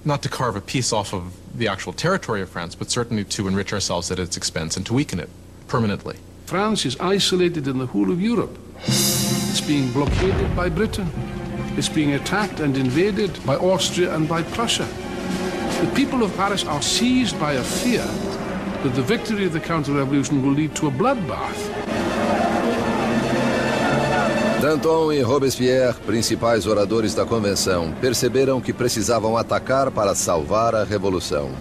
not to carve a piece off of the actual territory of France, but certainly to enrich ourselves at its expense and to weaken it permanently. France is isolated in the whole of Europe. It's being blockaded by Britain. It's being attacked and invaded by Austria and by Prussia. The people of Paris are seized by a fear that the victory of the counter-revolution will lead to a bloodbath. Danton e Robespierre, principais oradores da convenção, perceberam que precisavam atacar para salvar a revolução.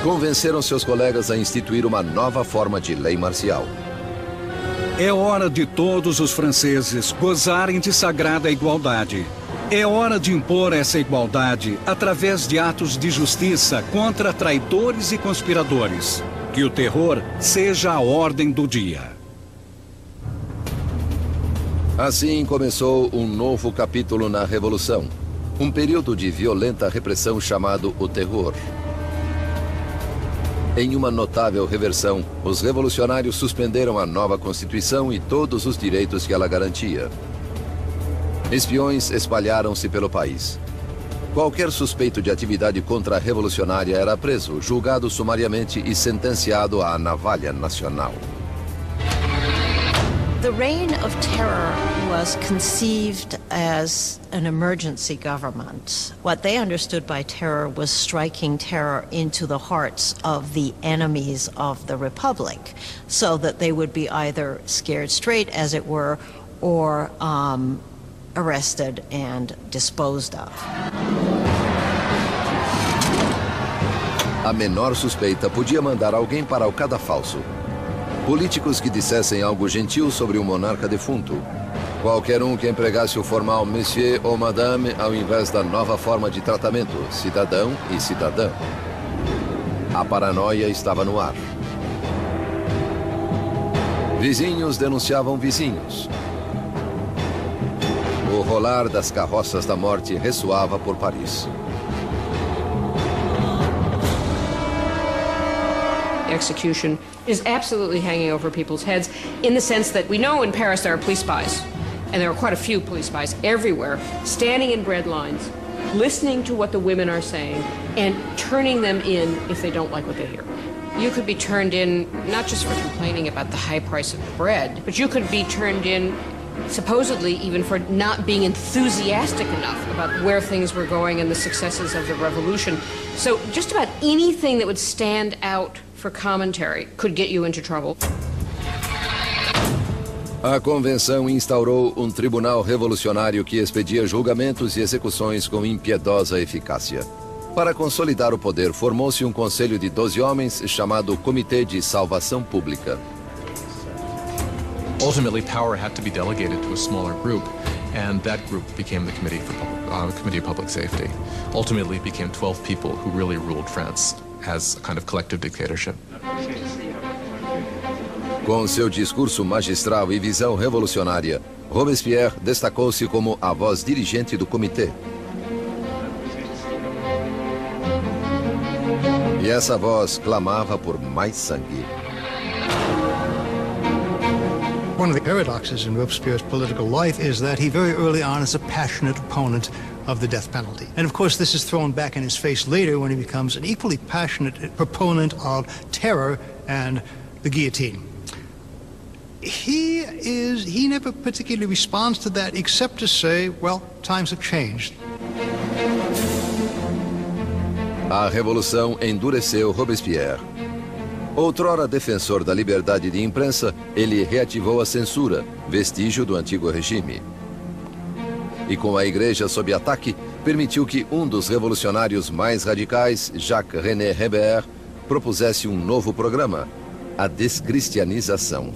Convenceram seus colegas a instituir uma nova forma de lei marcial. É hora de todos os franceses gozarem de sagrada igualdade. É hora de impor essa igualdade através de atos de justiça contra traidores e conspiradores. Que o terror seja a ordem do dia. Assim começou um novo capítulo na Revolução. Um período de violenta repressão chamado o Terror. Em uma notável reversão, os revolucionários suspenderam a nova Constituição e todos os direitos que ela garantia. Espiões espalharam-se pelo país. Qualquer suspeito de atividade contra-revolucionária era preso, julgado sumariamente e sentenciado à navalha nacional. The reign of terror was conceived as an emergency government. What they understood by terror was striking terror into the hearts of the enemies of the Republic, so that they would be either scared straight, as it were, or arrested and disposed of. A menor suspeita podia mandar alguém para o cadafalso. Políticos que dissessem algo gentil sobre um monarca defunto. Qualquer um que empregasse o formal monsieur ou madame ao invés da nova forma de tratamento, cidadão e cidadã. A paranoia estava no ar. Vizinhos denunciavam vizinhos. O rolar das carroças da morte ressoava por Paris. Execution is absolutely hanging over people's heads in the sense that we know in Paris there are police spies, and there are quite a few police spies everywhere, standing in bread lines, listening to what the women are saying, and turning them in if they don't like what they hear. You could be turned in not just for complaining about the high price of bread, but you could be turned in supposedly even for not being enthusiastic enough about where things were going and the successes of the revolution. So just about anything that would stand out for commentary could get you into trouble. A convenção instaurou um tribunal revolucionário que expedia julgamentos e execuções com impiedosa eficácia. Para consolidar o poder, formou-se um conselho de 12 homens chamado Comitê de Salvação Pública. Ultimately, power had to be delegated to a smaller group, and that group became the Committee of Public Safety. Ultimately, it became 12 people who really ruled France as a kind of collective dictatorship. Com seu discurso magistral e visão revolucionária, Robespierre destacou-se como a voz dirigente do comitê. E essa voz clamava por mais sangue. One of the paradoxes in Robespierre's political life is that he very early on is a passionate opponent of the death penalty. And of course this is thrown back in his face later when he becomes an equally passionate proponent of terror and the guillotine. he never particularly responds to that except to say, well, times have changed. A Revolução endureceu Robespierre. Outrora defensor da liberdade de imprensa, ele reativou a censura, vestígio do antigo regime. E com a igreja sob ataque, permitiu que um dos revolucionários mais radicais, Jacques-René Hébert, propusesse um novo programa, a descristianização.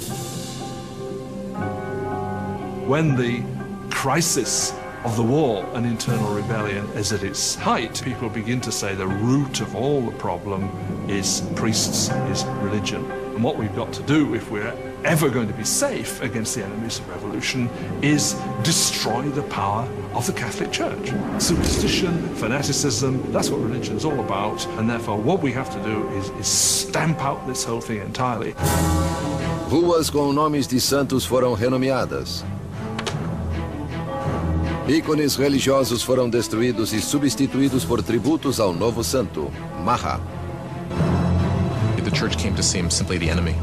When the crisis of the war and internal rebellion is at its height, people begin to say the root of all the problem is priests, is religion. And what we've got to do, if we're ever going to be safe against the enemies of revolution, is destroy the power of the Catholic Church. Superstition, fanaticism, that's what religion is all about, and therefore what we have to do is stamp out this whole thing entirely. Ruas com nomes de santos foram renomeadas. Ícones religiosos foram destruídos e substituídos por tributos ao novo santo, Mahat. The church came to seem simply the enemy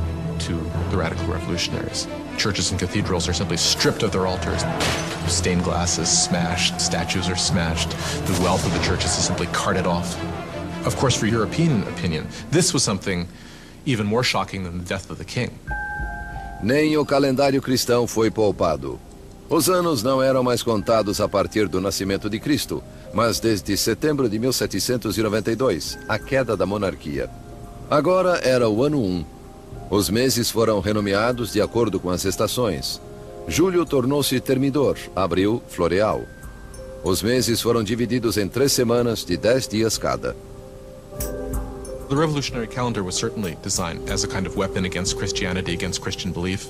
to the radical revolutionaries. Churches and cathedrals are simply stripped of their altars. Stained glass is smashed, statues are smashed. The wealth of the churches is simply carted off. Of course, for European opinion, this was something even more shocking than the death of the king. Nem o calendário cristão foi poupado. Os anos não eram mais contados a partir do nascimento de Cristo, mas desde setembro de 1792, a queda da monarquia. Agora era o ano 1. Os meses foram renomeados de acordo com as estações. Julho tornou-se termidor, abril, floreal. Os meses foram divididos em 3 semanas de 10 dias cada. The revolutionary calendar was certainly designed as a kind of weapon against Christianity, against Christian belief.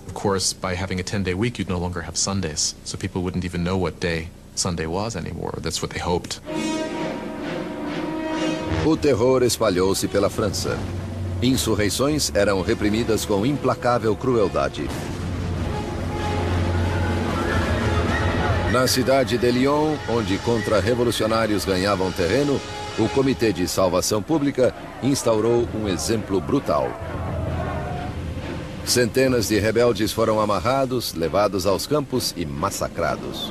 Of course, by having a 10-day week, you'd no longer have Sundays, so people wouldn't even know what day Sunday was anymore. That's what they hoped. O terror espalhou-se pela França. Insurreições eram reprimidas com implacável crueldade. Na cidade de Lyon, onde contra-revolucionários ganhavam terreno, o Comitê de Salvação Pública instaurou um exemplo brutal. Centenas de rebeldes foram amarrados, levados aos campos e massacrados.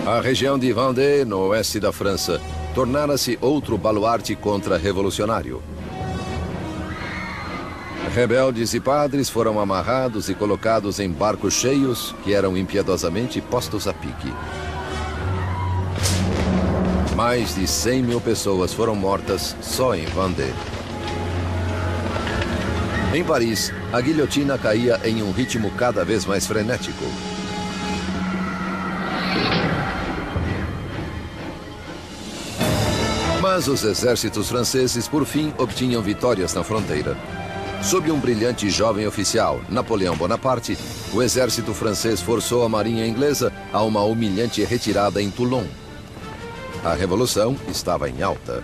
A região de Vendée, no oeste da França, tornara-se outro baluarte contra-revolucionário. Rebeldes e padres foram amarrados e colocados em barcos cheios que eram impiedosamente postos a pique. Mais de 100 mil pessoas foram mortas só em Vendée. Em Paris, a guilhotina caía em um ritmo cada vez mais frenético. Mas os exércitos franceses, por fim, obtinham vitórias na fronteira. Sob um brilhante jovem oficial, Napoleão Bonaparte, o exército francês forçou a marinha inglesa a uma humilhante retirada em Toulon. A revolução estava em alta.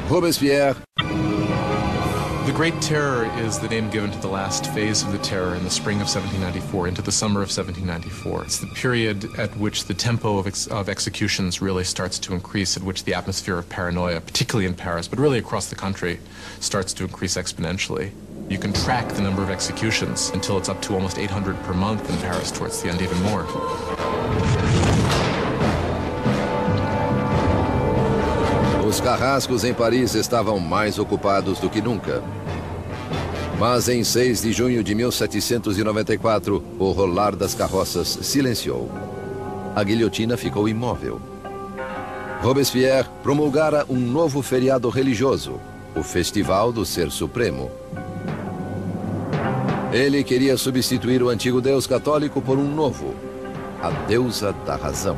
Robespierre. The Great Terror is the name given to the last phase of the terror in the spring of 1794 into the summer of 1794. It's the period at which the tempo of executions really starts to increase, at which the atmosphere of paranoia, particularly in Paris, but really across the country, starts to increase exponentially. You can track the number of executions until it's up to almost 800 per month in Paris, towards the end even more. Os carrascos em Paris estavam mais ocupados do que nunca. Mas em 6 de junho de 1794, o rolar das carroças silenciou. A guilhotina ficou imóvel. Robespierre promulgara um novo feriado religioso, o Festival do Ser Supremo. Ele queria substituir o antigo Deus católico por um novo, a deusa da razão.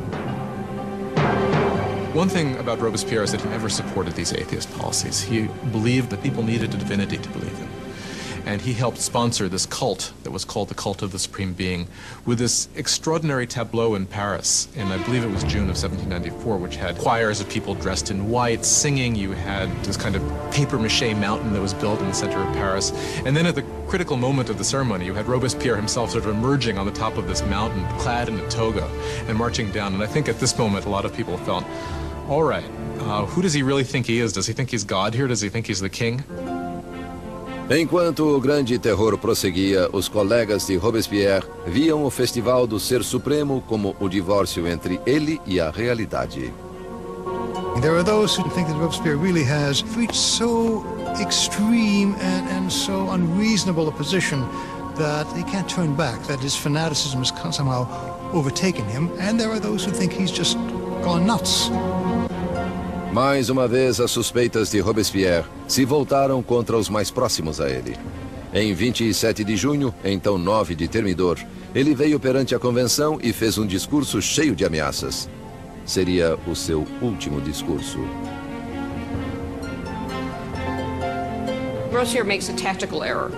One thing about Robespierre is that he never supported these atheist policies. He believed that people needed a divinity to believe in. And he helped sponsor this cult that was called the Cult of the Supreme Being with this extraordinary tableau in Paris in, I believe it was June of 1794, which had choirs of people dressed in white singing. You had this kind of papier-mâché mountain that was built in the center of Paris. And then at the critical moment of the ceremony, you had Robespierre himself sort of emerging on the top of this mountain, clad in a toga and marching down. And I think at this moment, a lot of people felt, all right, who does he really think he is? Does he think he's God here? Does he think he's the king? Enquanto o grande terror prosseguia, os colegas de Robespierre viam o Festival do Ser Supremo como o divórcio entre ele e a realidade. There are those who think that Robespierre really has reached so extreme and so unreasonable a position that he can't turn back, that his fanaticism has somehow overtaken him, and there are those who think he's just gone nuts. Mais uma vez, as suspeitas de Robespierre se voltaram contra os mais próximos a ele. Em 27 de junho, então 9 de Termidor, ele veio perante a convenção e fez um discurso cheio de ameaças. Seria o seu último discurso. Robespierre makes a tactical error.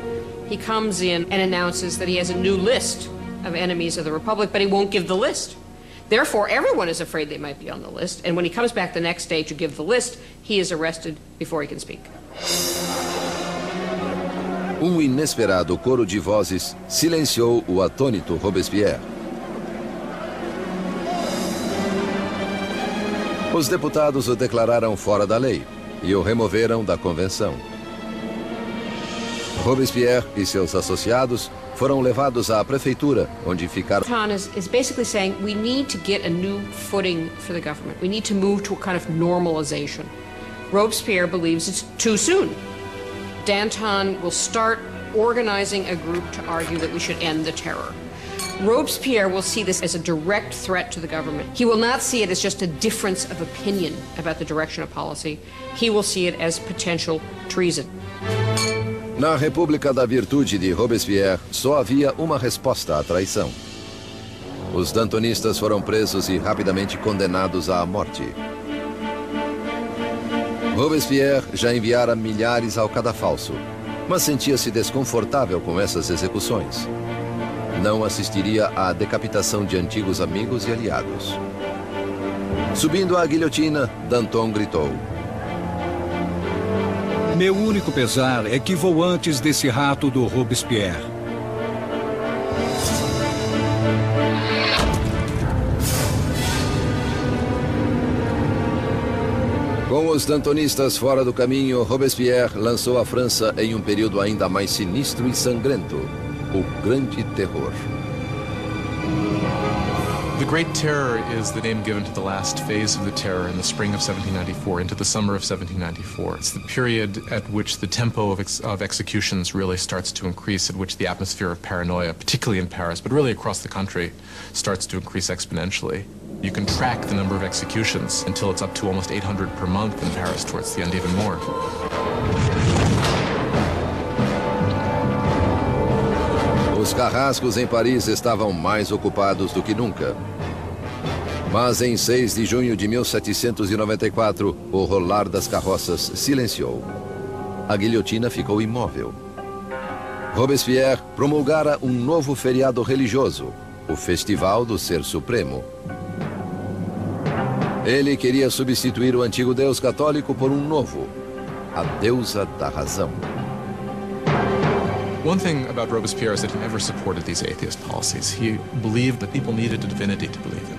He comes in and announces that he has a new list of enemies of the Republic, but he won't give the list. Therefore, everyone is afraid they might be on the list, and when he comes back the next day to give the list, he is arrested before he can speak. Inesperado coro de vozes silenciou o atônito Robespierre. Os deputados o declararam fora da lei e o removeram da convenção. Robespierre e seus associados foram levados à prefeitura, onde ficaram. Danton is basically saying we need to get a new footing for the government. We need to move to a kind of normalization. Robespierre believes it's too soon. Danton will start organizing a group to argue that we should end the terror. Robespierre will see this as a direct threat to the government. He will not see it as just a difference of opinion about the direction of policy. He will see it as potential treason. Na República da Virtude de Robespierre, só havia uma resposta à traição. Os dantonistas foram presos e rapidamente condenados à morte. Robespierre já enviara milhares ao cadafalso, mas sentia-se desconfortável com essas execuções. Não assistiria à decapitação de antigos amigos e aliados. Subindo à guilhotina, Danton gritou: Meu único pesar é que vou antes desse rato do Robespierre. Com os dantonistas fora do caminho, Robespierre lançou a França em um período ainda mais sinistro e sangrento, o Grande Terror. The Great Terror is the name given to the last phase of the terror in the spring of 1794 into the summer of 1794. It's the period at which the tempo of executions really starts to increase, at which the atmosphere of paranoia, particularly in Paris, but really across the country, starts to increase exponentially. You can track the number of executions until it's up to almost 800 per month in Paris, towards the end even more. Os carrascos em Paris estavam mais ocupados do que nunca. Mas em 6 de junho de 1794, o rolar das carroças silenciou. A guilhotina ficou imóvel. Robespierre promulgara um novo feriado religioso, o Festival do Ser Supremo. Ele queria substituir o antigo Deus católico por um novo, a deusa da razão. One thing about Robespierre is that he never supported these atheist policies. He believed that people needed a divinity to believe in.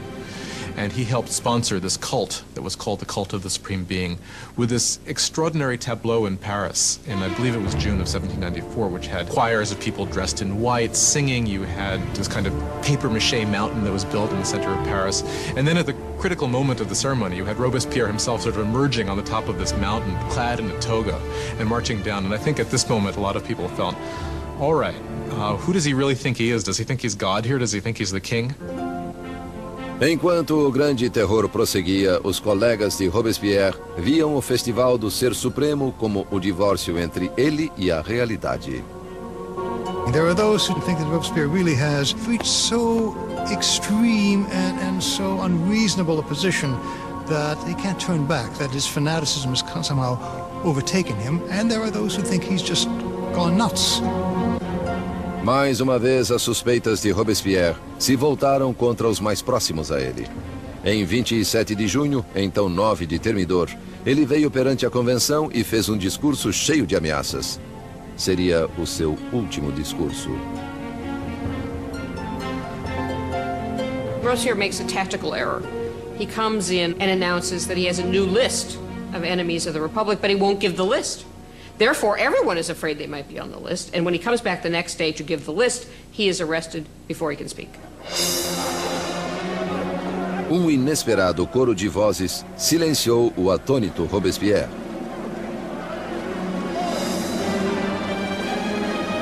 And he helped sponsor this cult that was called the Cult of the Supreme Being with this extraordinary tableau in Paris in, I believe it was June of 1794, which had choirs of people dressed in white singing. You had this kind of papier-mâché mountain that was built in the center of Paris. And then at the critical moment of the ceremony, you had Robespierre himself sort of emerging on the top of this mountain, clad in a toga, and marching down. And I think at this moment, a lot of people felt, all right, who does he really think he is? Does he think he's God here? Does he think he's the king? Enquanto o Grande Terror prosseguia, os colegas de Robespierre viam o Festival do Ser Supremo como o divórcio entre ele e a realidade. There are those who think that Robespierre really has reached so extreme and so unreasonable a position that he can't turn back, that his fanaticism has somehow overtaken him, and there are those who think he's just gone nuts. Mais uma vez, as suspeitas de Robespierre se voltaram contra os mais próximos a ele. Em 27 de junho, então 9 de Termidor, ele veio perante a convenção e fez um discurso cheio de ameaças. Seria o seu último discurso. Robespierre makes a tactical error. He comes in and announces that he has a new list of enemies of the Republic, but he won't give the list. Therefore, everyone is afraid they might be on the list, and when he comes back the next day to give the list, he is arrested before he can speak. Inesperado coro de vozes silenciou o atônito Robespierre.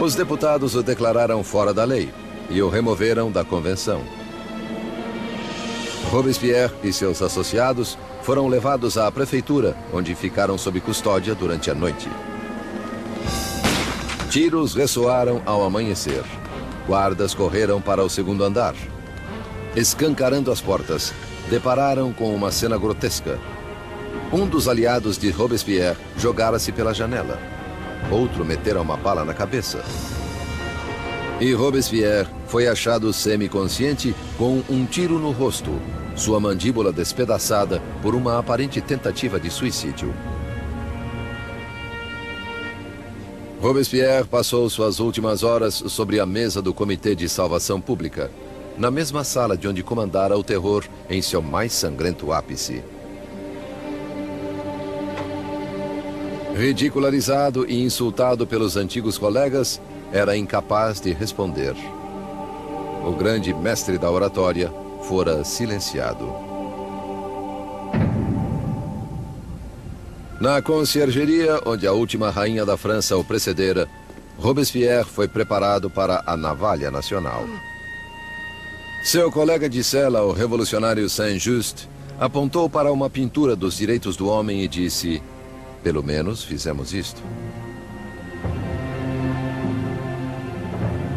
Os deputados o declararam fora da lei e o removeram da convenção. Robespierre e seus associados foram levados à prefeitura, onde ficaram sob custódia durante a noite. Tiros ressoaram ao amanhecer. Guardas correram para o segundo andar. Escancarando as portas, depararam com uma cena grotesca. Um dos aliados de Robespierre jogara-se pela janela. Outro metera uma bala na cabeça. E Robespierre foi achado semiconsciente com um tiro no rosto, sua mandíbula despedaçada por uma aparente tentativa de suicídio. Robespierre passou suas últimas horas sobre a mesa do Comitê de Salvação Pública, na mesma sala de onde comandara o terror em seu mais sangrento ápice. Ridicularizado e insultado pelos antigos colegas, era incapaz de responder. O grande mestre da oratória fora silenciado. Na conciergeria, onde a última rainha da França o precedera, Robespierre foi preparado para a navalha nacional. Seu colega de cela, o revolucionário Saint-Just, apontou para uma pintura dos direitos do homem e disse: "Pelo menos fizemos isto."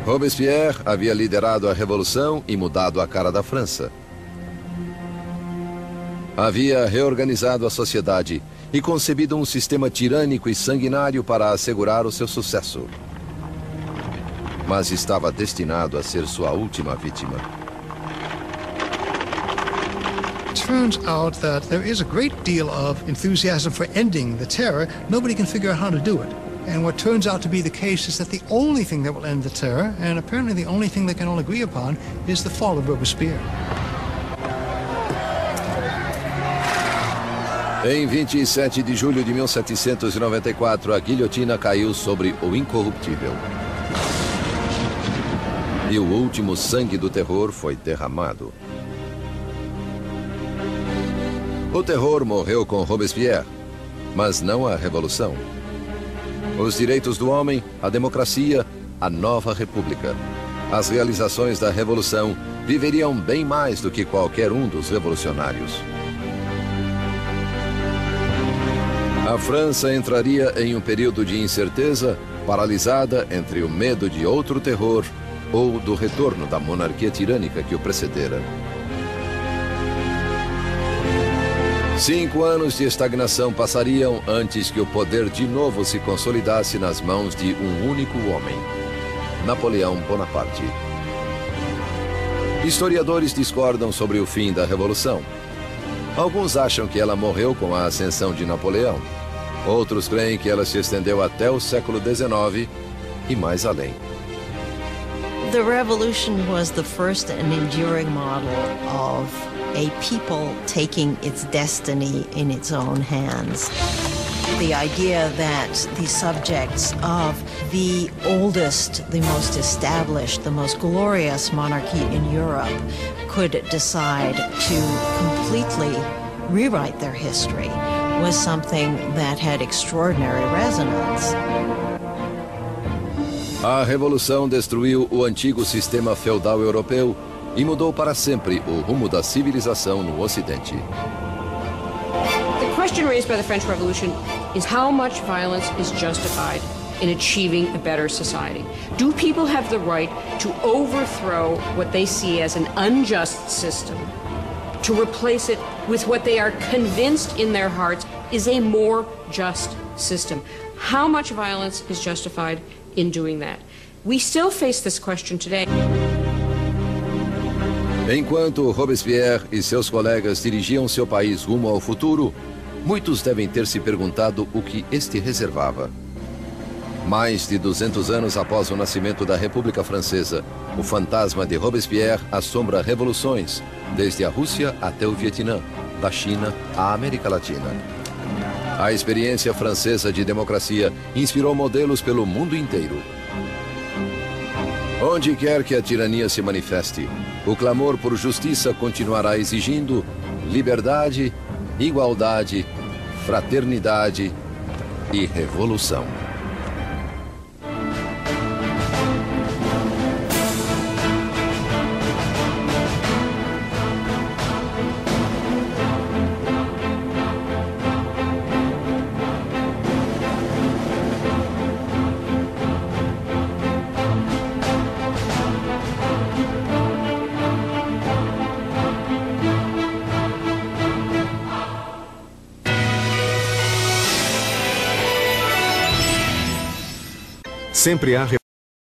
Robespierre havia liderado a revolução e mudado a cara da França. Havia reorganizado a sociedade e concebido um sistema tirânico e sanguinário para assegurar o seu sucesso. Mas estava destinado a ser sua última vítima. Turns out that there is a great deal of enthusiasm for ending the terror. Nobody can figure out how to do it. And what turns out to be the case is that the only thing that will end the terror, and apparently the only thing they can all agree upon, is the fall of Robespierre. Em 27 de julho de 1794, a guilhotina caiu sobre o incorruptível. E o último sangue do terror foi derramado. O terror morreu com Robespierre, mas não a revolução. Os direitos do homem, a democracia, a nova república. As realizações da revolução viveriam bem mais do que qualquer um dos revolucionários. A França entraria em um período de incerteza, paralisada entre o medo de outro terror ou do retorno da monarquia tirânica que o precedera. 5 anos de estagnação passariam antes que o poder de novo se consolidasse nas mãos de um único homem, Napoleão Bonaparte. Historiadores discordam sobre o fim da Revolução. Alguns acham que ela morreu com a ascensão de Napoleão. Outros creem que ela se estendeu até o século XIX e mais além. The revolution was the first and enduring model of a people taking its destiny in its own hands. The idea that the subjects of the oldest, the most established, the most glorious monarchy in Europe could decide to completely rewrite their history was something that had extraordinary resonance. A Revolução destruiu o antigo sistema feudal europeu e mudou para sempre o rumo da civilização no Ocidente. The question raised by the French Revolution is how much violence is justified in achieving a better society. Do people have the right to overthrow what they see as an unjust system, to replace it with what they are convinced in their hearts is a more just system? How much violence is justified in doing that? We still face this question today. Enquanto Robespierre e seus colegas dirigiam seu país rumo ao futuro, muitos devem ter se perguntado o que este reservava. Mais de 200 anos após o nascimento da República Francesa, o fantasma de Robespierre assombra revoluções, desde a Rússia até o Vietnã, da China à América Latina. A experiência francesa de democracia inspirou modelos pelo mundo inteiro. Onde quer que a tirania se manifeste, o clamor por justiça continuará exigindo liberdade, igualdade, fraternidade e revolução. Sempre há